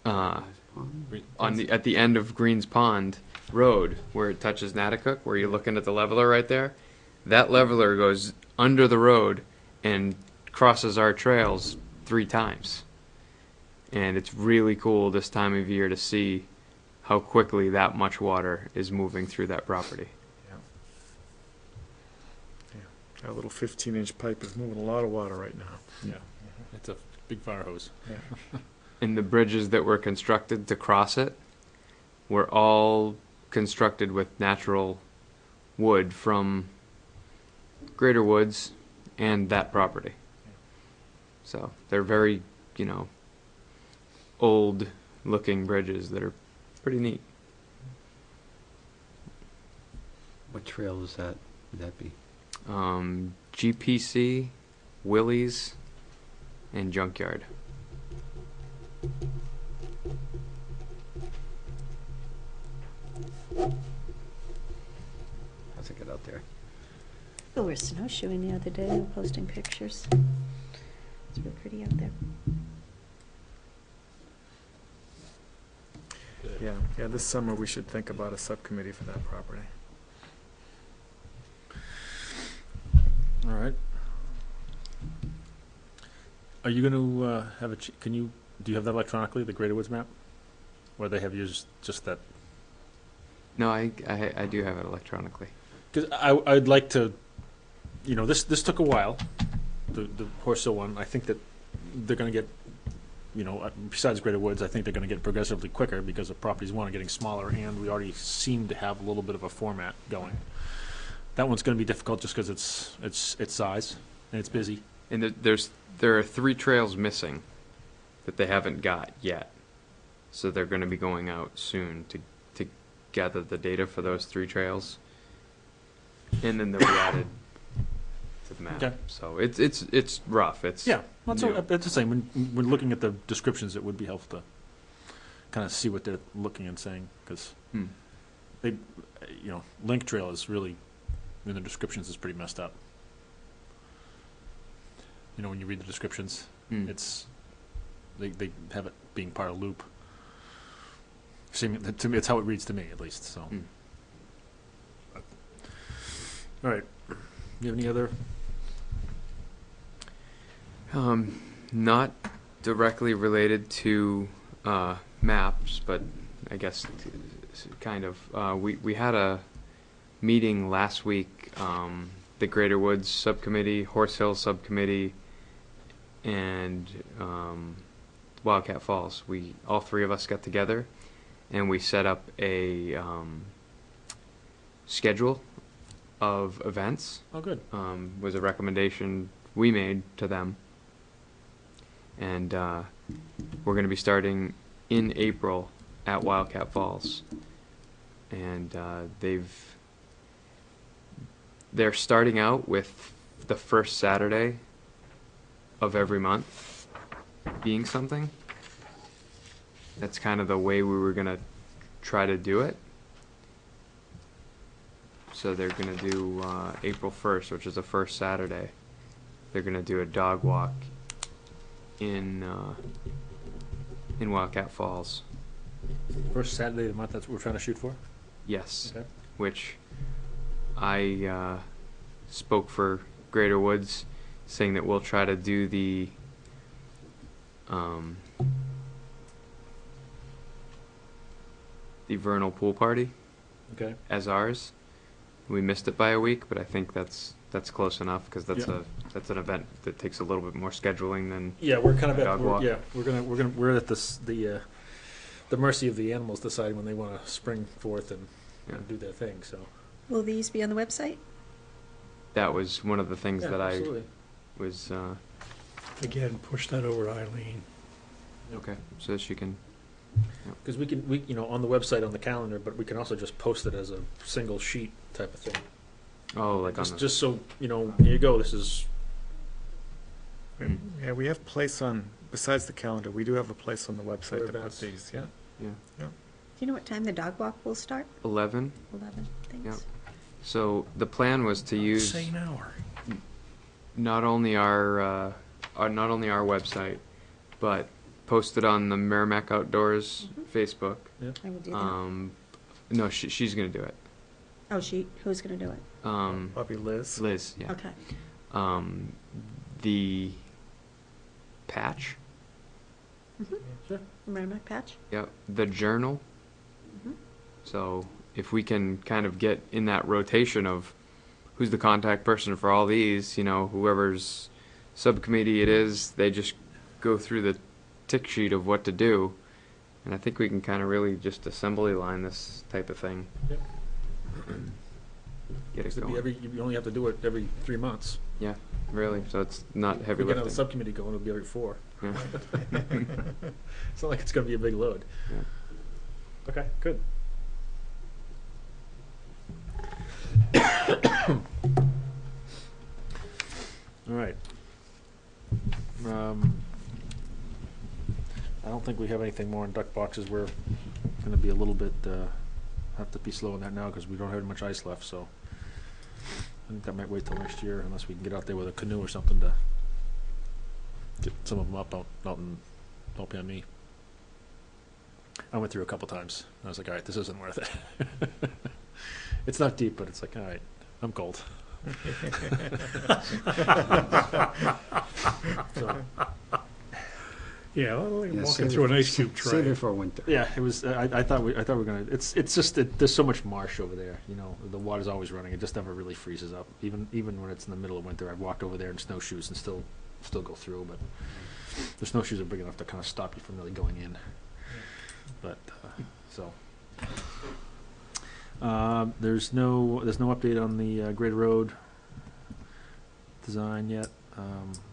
at the end of Greens Pond Road, where it touches Natticook, where you're looking at the leveler right there. That leveler goes under the road and crosses our trails 3 times. And it's really cool this time of year to see how quickly that much water is moving through that property. Our little 15-inch pipe is moving a lot of water right now. Yeah, it's a big fire hose. And the bridges that were constructed to cross it were all constructed with natural wood from Greater Woods and that property. So they're very, old looking bridges that are pretty neat. What trail is that? Would that be? GPC, Willie's, and Junkyard. How's it get out there? We were snowshoeing the other day, we were posting pictures. It's real pretty out there. Yeah, this summer we should think about a subcommittee for that property. All right. Are you gonna have do you have that electronically, the Greater Woods map? Or they have used just that? No, I do have it electronically. Because I'd like to, this took a while, the Horse Hill one. I think that they're going to get, besides Greater Woods, I think they're going to get progressively quicker because the properties, one, are getting smaller, and we already seem to have a little bit of a format going. That one's going to be difficult just because it's size and it's busy. And there are 3 trails missing that they haven't got yet. So they're going to be going out soon to gather the data for those 3 trails. And then they'll be added to the map. Okay. So it's rough. It's Yeah, well, new. that's the same. When looking at the descriptions, it would be helpful to kind of see what they're looking and saying, because they, Link Trail is really, in the descriptions, is pretty messed up. When you read the descriptions, it's they have it being part of loop. To me, it's how it reads to me, at least. So, all right. You have any other? Not directly related to maps, but I guess kind of. We had a meeting last week, the Greater Woods Subcommittee, Horse Hill Subcommittee, and Wildcat Falls. All 3 of us got together, and we set up a schedule of events. Oh, good. Was a recommendation we made to them. And we're going to be starting in April at Wildcat Falls. And they're starting out with the first Saturday of every month being something. That's kind of the way we were going to try to do it. So they're going to do April 1st, which is the first Saturday. They're going to do a dog walk in Wildcat Falls. First Saturday of the month, that's what we're trying to shoot for? Yes. Okay. Which I spoke for Greater Woods, saying that we'll try to do the Vernal pool party Okay. as ours. We missed it by a week, but I think that's close enough, because that's Yeah. that's an event that takes a little bit more scheduling than. Yeah, we're kind of Dog walk. we're at the mercy of the animals deciding when they want to spring forth and do their thing. So Will these be on the website? That was one of the things yeah, that absolutely. I was Again, push that over to Eileen. okay, so she can. Because we on the website on the calendar, but we can also just post it as a single sheet type of thing. Oh, like on the, Just so here you go. This is Yeah, we have place on, besides the calendar, we do have a place on the website For to put events. these, yeah. yeah, Do you know what time the dog walk will start? 11. 11, thanks. Yep. So the plan was to use Say an hour. not only our website, but post it on the Merrimack Outdoors Facebook. I will do that. No, she's gonna do it. Oh, who's gonna do it? Probably Liz. Liz, yeah. Okay. The patch, sure. Merrimack Patch? yep. The journal. Mhm. So if we can kind of get in that rotation of who's the contact person for all these, whoever's subcommittee it is, they just go through the tick sheet of what to do. And I think we can kind of really just assembly line this type of thing. Yep. And get it It'd be going. you only have to do it every 3 months. Yeah, really. So it's not If heavy we get another lifting. subcommittee going, it'll be every 4. Yeah. It's not like it's gonna be a big load. Yeah. Okay, good. All right. I don't think we have anything more in duck boxes. We're gonna be a little bit, have to be slow on that now because we don't have much ice left, so I think that might wait till next year unless we can get out there with a canoe or something to get some of them up out and don't be on me. I went through a couple times. I was like, all right, this isn't worth it. It's not deep, but it's like, all right, I'm cold. So, Yeah, well, Yeah, walking save through it- an ice cube Save tray. it for winter. yeah, it was. I thought we were gonna. It's just there's so much marsh over there. The water's always running. It just never really freezes up. Even when it's in the middle of winter, I've walked over there in snowshoes and still go through. But the snowshoes are big enough to kind of stop you from really going in. But so there's no update on the Great Road design yet.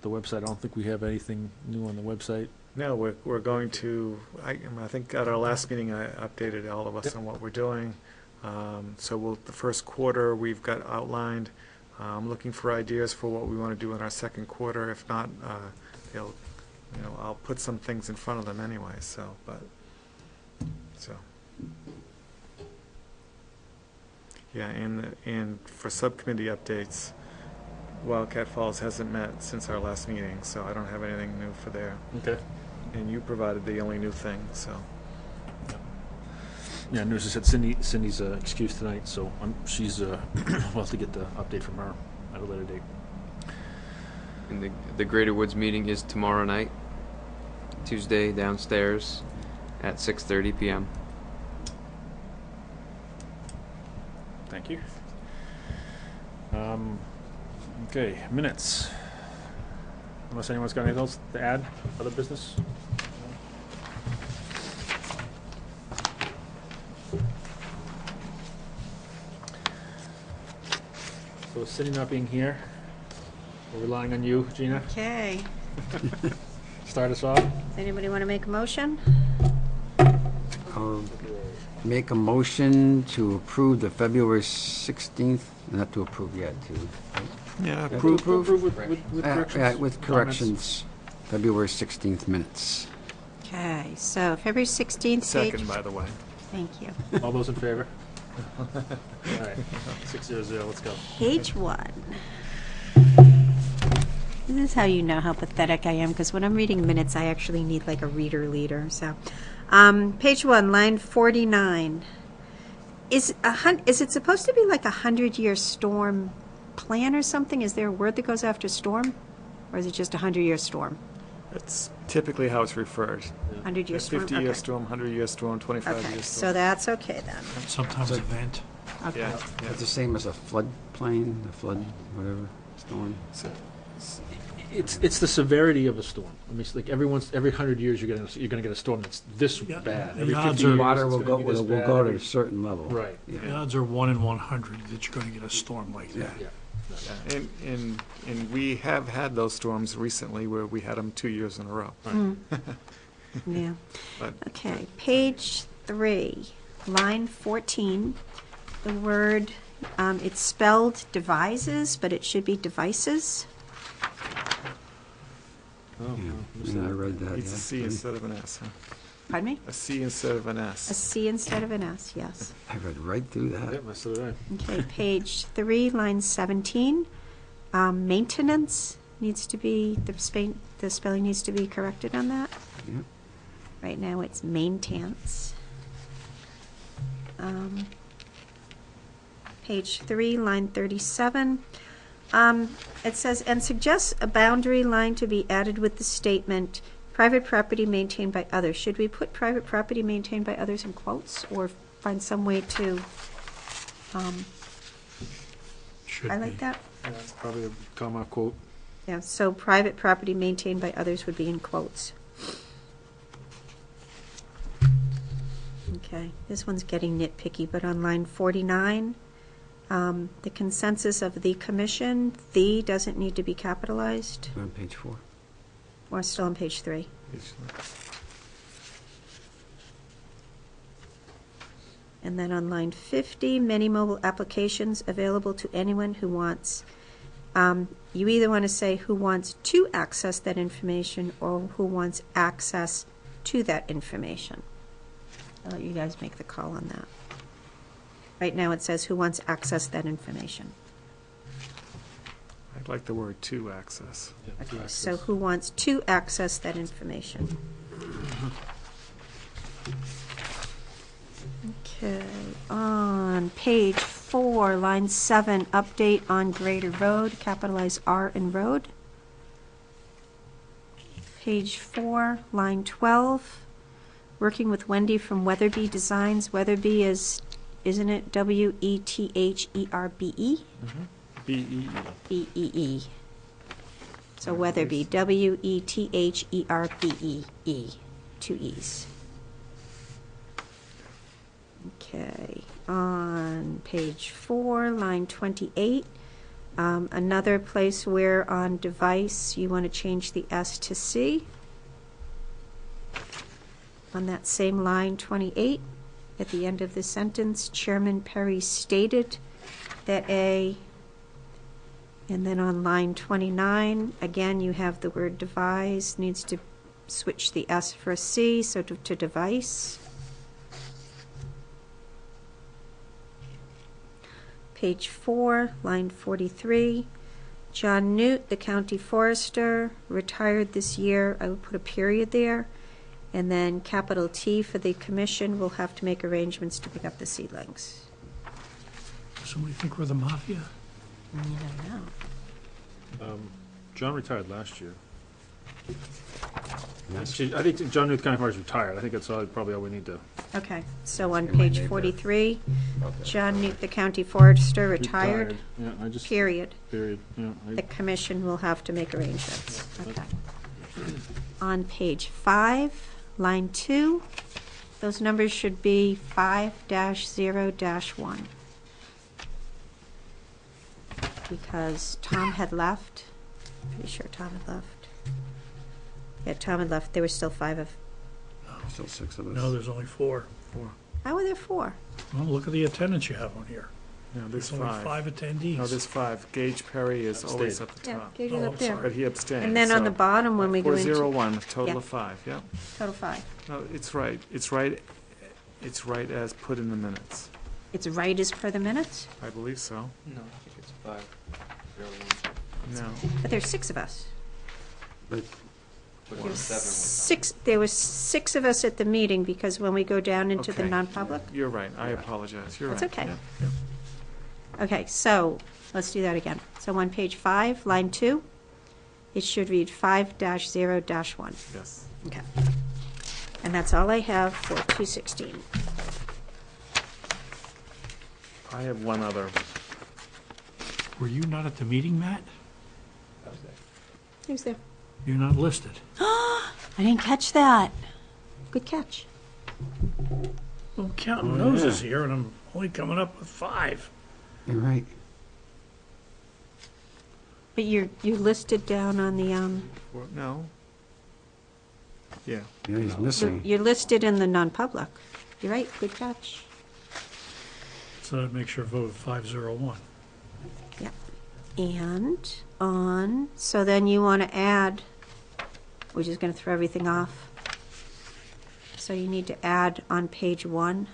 The website. I don't think we have anything new on the website. No, we're going to, I think at our last meeting, I updated all of us Yep. on what we're doing. So the first quarter, we've got outlined. I'm looking for ideas for what we want to do in our second quarter. If not, I'll put some things in front of them anyway, so. Yeah, and for subcommittee updates, Wildcat Falls hasn't met since our last meeting, so I don't have anything new for there. Okay. And you provided the only new thing, so. Yeah, and as I said, Cindy's excused tonight, so she's we'll have to get the update from her at a later date. And the Greater Woods meeting is tomorrow night, Tuesday, downstairs at 6:30 p.m. Thank you. Okay, minutes. Unless anyone's got anything else to add, other business? So with Cindy not being here, we're relying on you, Gina. Okay. Start us off. Does anybody want to make a motion? I'll make a motion to approve the February 16th, not to approve yet, Yeah, Approve. With corrections. with corrections, February 16th minutes. Okay, so February 16th, second, by the way. Thank you. All those in favor? All right, 600, let's go. Page 1. This is how you know how pathetic I am, because when I'm reading minutes, I actually need like a reader leader. So, page 1, line 49. Is it supposed to be like 100-year storm plan or something? Is there a word that goes after storm, or is it just 100-year storm? That's typically how it's referred. 100-year storm. 50-year Okay. storm, 100-year storm, 25-year Okay, storm. so that's okay then. Sometimes So- event. Okay. Yeah, yeah. It's the same as a flood plain, a flood, whatever, storm. So- It's the severity of a storm. I mean, it's like every 100 years you're gonna get a storm that's this Yeah, bad. the Every odds 50 are- years Water it's will gonna go, be this will bad. go to Every- a certain level. Right. Yeah. The odds are 1 in 100 that you're going to get a storm like that. Yeah. Yeah. And we have had those storms recently where we had them 2 years in a row. Mm. Yeah. But Okay, page 3, line 14. The word, it's spelled devises, but it should be devices. Oh, Yeah, missed yeah, I that. read that, it's a C yeah. instead of an S, huh? Pardon me? A C instead of an A S. C instead of an S, yes. I read right through that. Yep, so did I. Okay, page 3, line 17. Maintenance needs to be, the spelling needs to be corrected on that. Yep. Right now it's maintenance. Page 3, line 37. It says, and suggests a boundary line to be added with the statement, private property maintained by others. Should we put private property maintained by others in quotes, or find some way to, Should I like be. that. Yeah, that's probably a comma quote. Yeah, so private property maintained by others would be in quotes. Okay, this one's getting nitpicky, but on line 49, the consensus of the commission, "the" doesn't need to be capitalized. We're on page 4. We're still on page 3. And then on line 50, many mobile applications available to anyone who wants. You either want to say who wants to access that information or who wants access to that information. I'll let you guys make the call on that. Right now it says who wants access that information. I'd like the word "to" access. Okay, so who wants to access that information? Okay, on page 4, line 7, update on Greater Road, capitalize R in road. Page 4, line 12, working with Wendy from Weatherby Designs. Weatherby is, isn't it WETHERBE? BEE. BEE. So Weatherby, WETHERBEE, 2 E's. Okay, on page 4, line 28, another place where on device you want to change the S to C. On that same line 28, at the end of the sentence, Chairman Perry stated that a, and then on line 29, again, you have the word devise, needs to switch the S for a C, so to device. Page 4, line 43, John Newt, the county forester, retired this year. I would put a period there. And then capital T for the commission will have to make arrangements to pick up the seedlings. Somebody think we're the mafia? I don't know. John retired last year. Yes. Actually, I think John Newt County Forest retired. I think that's probably all we need to. Okay, so on Say my page neighbor. 43, John Newt, the county forester, retired, Yeah, I just. period. Period, yeah. The commission will have to make arrangements. Okay. On page 5, line 2, those numbers should be 5-0-1. Because Tom had left. Pretty sure Tom had left. Yeah, Tom had left. There were still 5 of. Still 6 of us. No, there's only 4. How were there 4? Well, look at the attendance you have on here. No, there's There's only 5. 5 attendees. No, there's 5. Gage Perry is always Abstained. at the Yeah, top. Gage is Oh, up there. But he abstained. And then on the so bottom, when we go into 401, total Yeah. of 5, yeah. total 5. No, it's right. It's right. It's right as put in the minutes. It's right as per the minutes, I believe so. No, I think it's 5. No. but there's 6 of us. But There was 6 of us at the meeting, because when we go down into the Okay. non-public. You're right. I apologize. You're That's right. okay. Yeah. Okay, so, let's do that again. So on page 5, line 2, it should read 5-0-1. Yes. Okay. And that's all I have for 216. I have one other. Were you not at the meeting, Matt? Who's there? You're not listed. I didn't catch that. Good catch. Well, counting Oh, noses here, and I'm only coming up with 5. you're right. But you're listed down on the, No. Yeah. Yeah, he's missing. you're listed in the non-public. You're right, good catch. So that makes your vote 501. Yep. And on, so then you want to add, we're just going to throw everything off. So you need to add on page 1,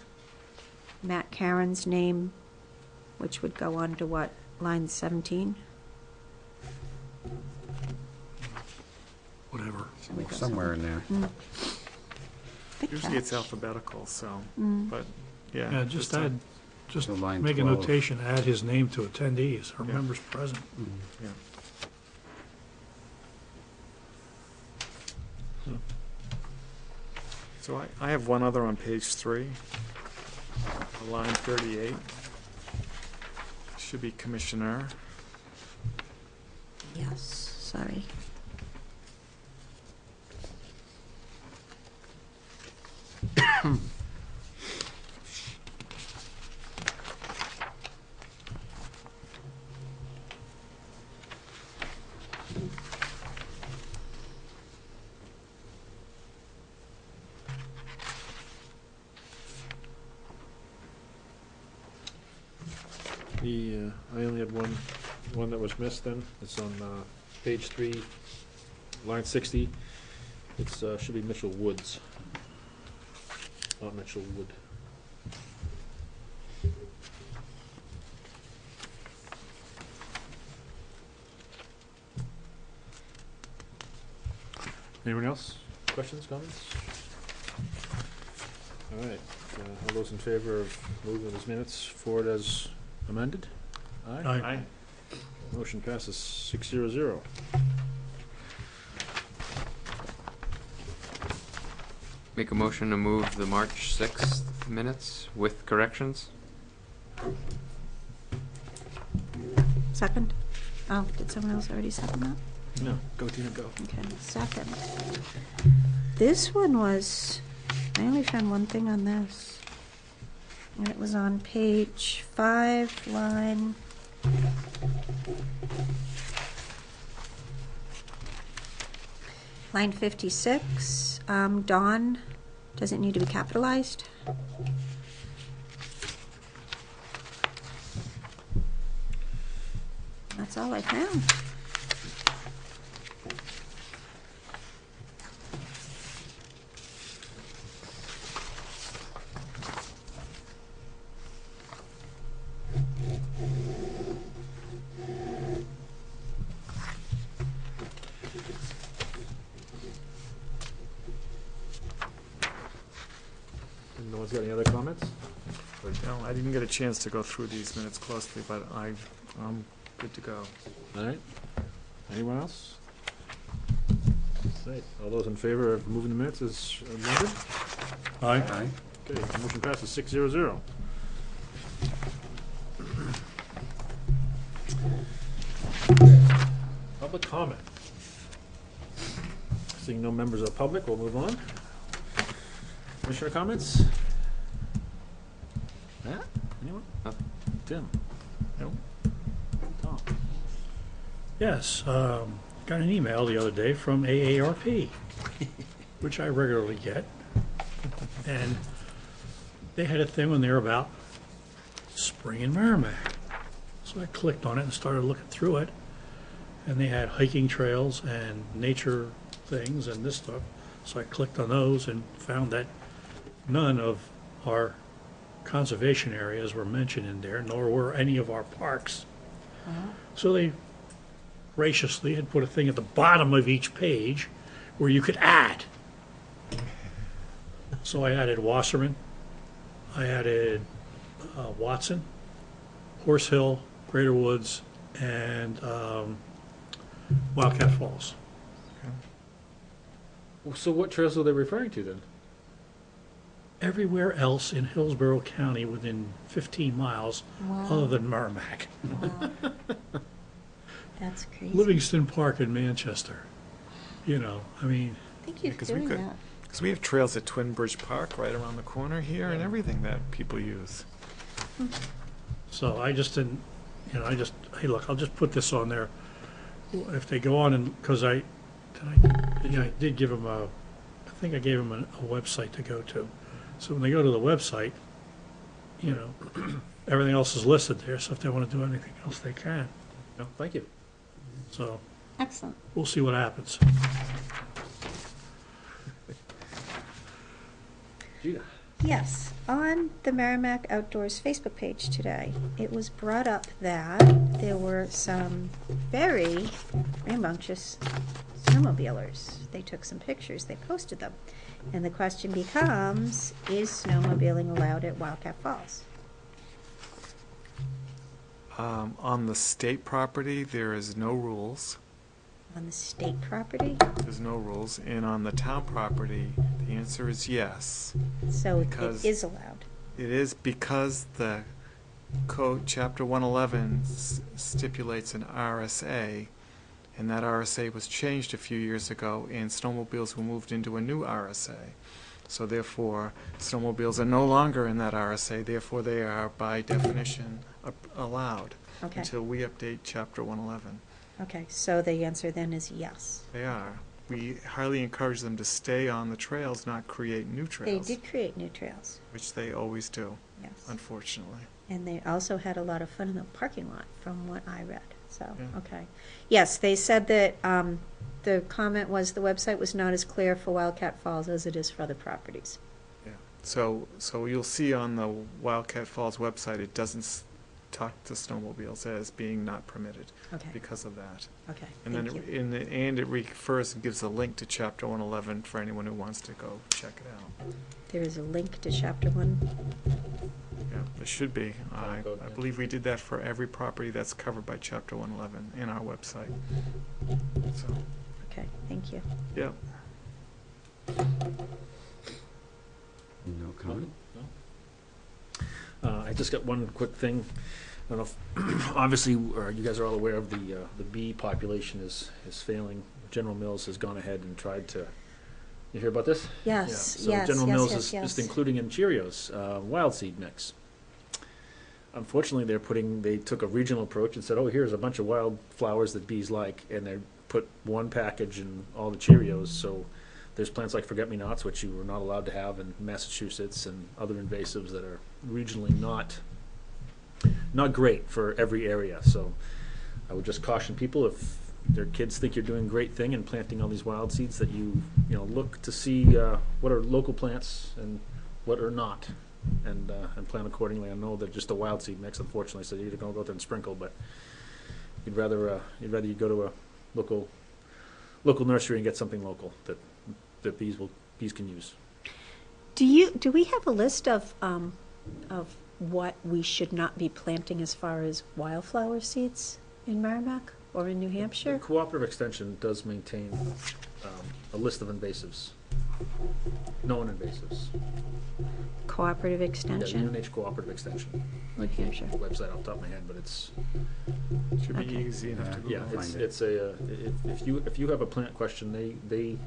Matt Karen's name, which would go on to what, line 17? Whatever. Somewhere in there. Good Usually it's catch. alphabetical, so, Mm. but, yeah. Yeah, just add, just So line make a 12. notation, add his name to attendees or Yeah. members present. Yeah. So I have one other on page 3, line 38. should be Commissioner. Yes, sorry. I only had one that was missed then. It's on page 3, line 60. It's should be Mitchell Woods, not Mitchell Wood. Anyone else? Questions, comments? All right. All those in favor of moving these minutes forward as amended? Aye. Motion passes 6-0. Make a motion to move the March 6th minutes with corrections. Second? Oh, did someone else already second that? No, go Tina, go. Okay, second. This one was, I only found one thing on this. And it was on page 5, line 56. Dawn doesn't need to be capitalized. That's all I found. And no one's got any other comments? No, I didn't get a chance to go through these minutes closely, but I'm good to go. All right. Anyone else? Right. All those in favor of moving the minutes as amended? Aye. Okay, motion passes 6-0. Public comment. Seeing no members of the public, we'll move on. Commissioner comments? Matt? Anyone? Tim? No. Tom? Yes, got an email the other day from AARP, which I regularly get. And they had a thing when they were about spring in Merrimack. So I clicked on it and started looking through it. And they had hiking trails and nature things and this stuff. So I clicked on those and found that none of our conservation areas were mentioned in there, nor were any of our parks. So they graciously had put a thing at the bottom of each page where you could add. So I added Wasserman, I added Watson, Horse Hill, Greater Woods, and Wildcat Falls. So what trails are they referring to then? Everywhere else in Hillsborough County within 15 miles other than Merrimack. Wow. That's crazy. Livingston Park in Manchester. You know, I mean, Thank you for Because we doing could- that. Because we have trails at Twin Bridge Park right around the corner here and everything that people use. so I just didn't, hey, look, I'll just put this on there. If they go on and, because I did give them I think I gave them a website to go to. So when they go to the website, everything else is listed there, so if they want to do anything else, they can. No, thank you. So Excellent. we'll see what happens. Gina? Yes, on the Merrimack Outdoors Facebook page today, it was brought up that there were some very rambunctious snowmobilers. They took some pictures, they posted them. And the question becomes, is snowmobiling allowed at Wildcat Falls? On the state property, there is no rules. On the state property? There's no rules. And on the town property, the answer is yes. So it Because- is allowed. It is because Code, Chapter 111 stipulates an RSA, and that RSA was changed a few years ago, and snowmobiles were moved into a new RSA. So therefore, snowmobiles are no longer in that RSA, therefore they are by definition allowed Okay, until we update Chapter 111. okay, so the answer then is yes. They are. We highly encourage them to stay on the trails, not create new They trails, did create new trails, which they always do, yes. unfortunately. And they also had a lot of fun in the parking lot, from what I read, so, Yeah. okay. Yes, they said that, the comment was the website was not as clear for Wildcat Falls as it is for other properties. Yeah. So you'll see on the Wildcat Falls website, it doesn't talk to snowmobiles as being not permitted Okay, because of that. okay, And then thank you. it refers and gives a link to Chapter 111 for anyone who wants to go check it out. There is a link to chapter 1. Yeah, there should be. I Code, yeah. believe we did that for every property that's covered by Chapter 111 in our website. So, Okay, thank you. yeah. No comment? I just got one quick thing. I don't know if, obviously, you guys are all aware of the bee population is failing. General Mills has gone ahead and tried to, you hear about this? Yes, So yes, General yes, Mills yes, is yes. just including in Cheerios, wild seed mix. Unfortunately, they took a regional approach and said, oh, here's a bunch of wild flowers that bees like, and they put one package in all the Cheerios, so there's plants like forget-me-nots, which you were not allowed to have in Massachusetts, and other invasives that are regionally not great for every area. So I would just caution people, if their kids think you're doing a great thing and planting all these wild seeds, that you look to see what are local plants and what are not, and plan accordingly. I know that just a wild seed mix, unfortunately, so you're either going to go out there and sprinkle, but you'd rather you go to a local nursery and get something local that bees can use. Do we have a list of what we should not be planting as far as wildflower seeds in Merrimack or in New The Hampshire? Cooperative Extension does maintain a list of invasives, known invasives. Cooperative Yeah, Extension, the UNH Cooperative Extension. New Hampshire. Website off the top of my head, but it's Should be Okay. easy enough to yeah, Google. it's a if you have a plant question, if they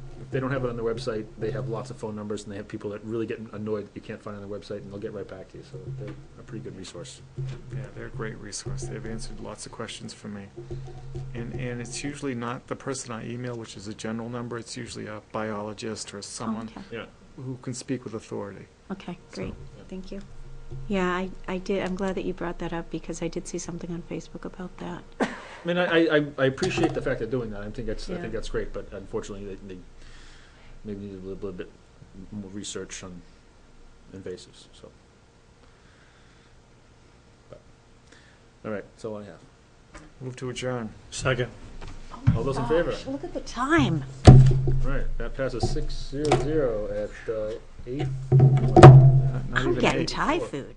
don't have it on their website, they have lots of phone numbers, and they have people that really get annoyed that you can't find it on their website, and they'll get right back to you. So they're a pretty good resource. Yeah, they're a great resource. They've answered lots of questions for me. And it's usually not the person I email, which is a general number. It's usually a biologist or someone Okay, Yeah. who can speak with authority. okay, So, great, thank you. Yeah, I did, I'm glad that you brought that up, because I did see something on Facebook about that. I mean, I appreciate the fact they're doing that. I think Yeah. that's great, but unfortunately, they maybe need a little bit more research on invasives. So, but, all right, that's all I have. Move to adjourn. Second. All those in favor? Gosh, look at the time. All right, that passes 6-0 at 8. Not I'm even getting eight. Thai food.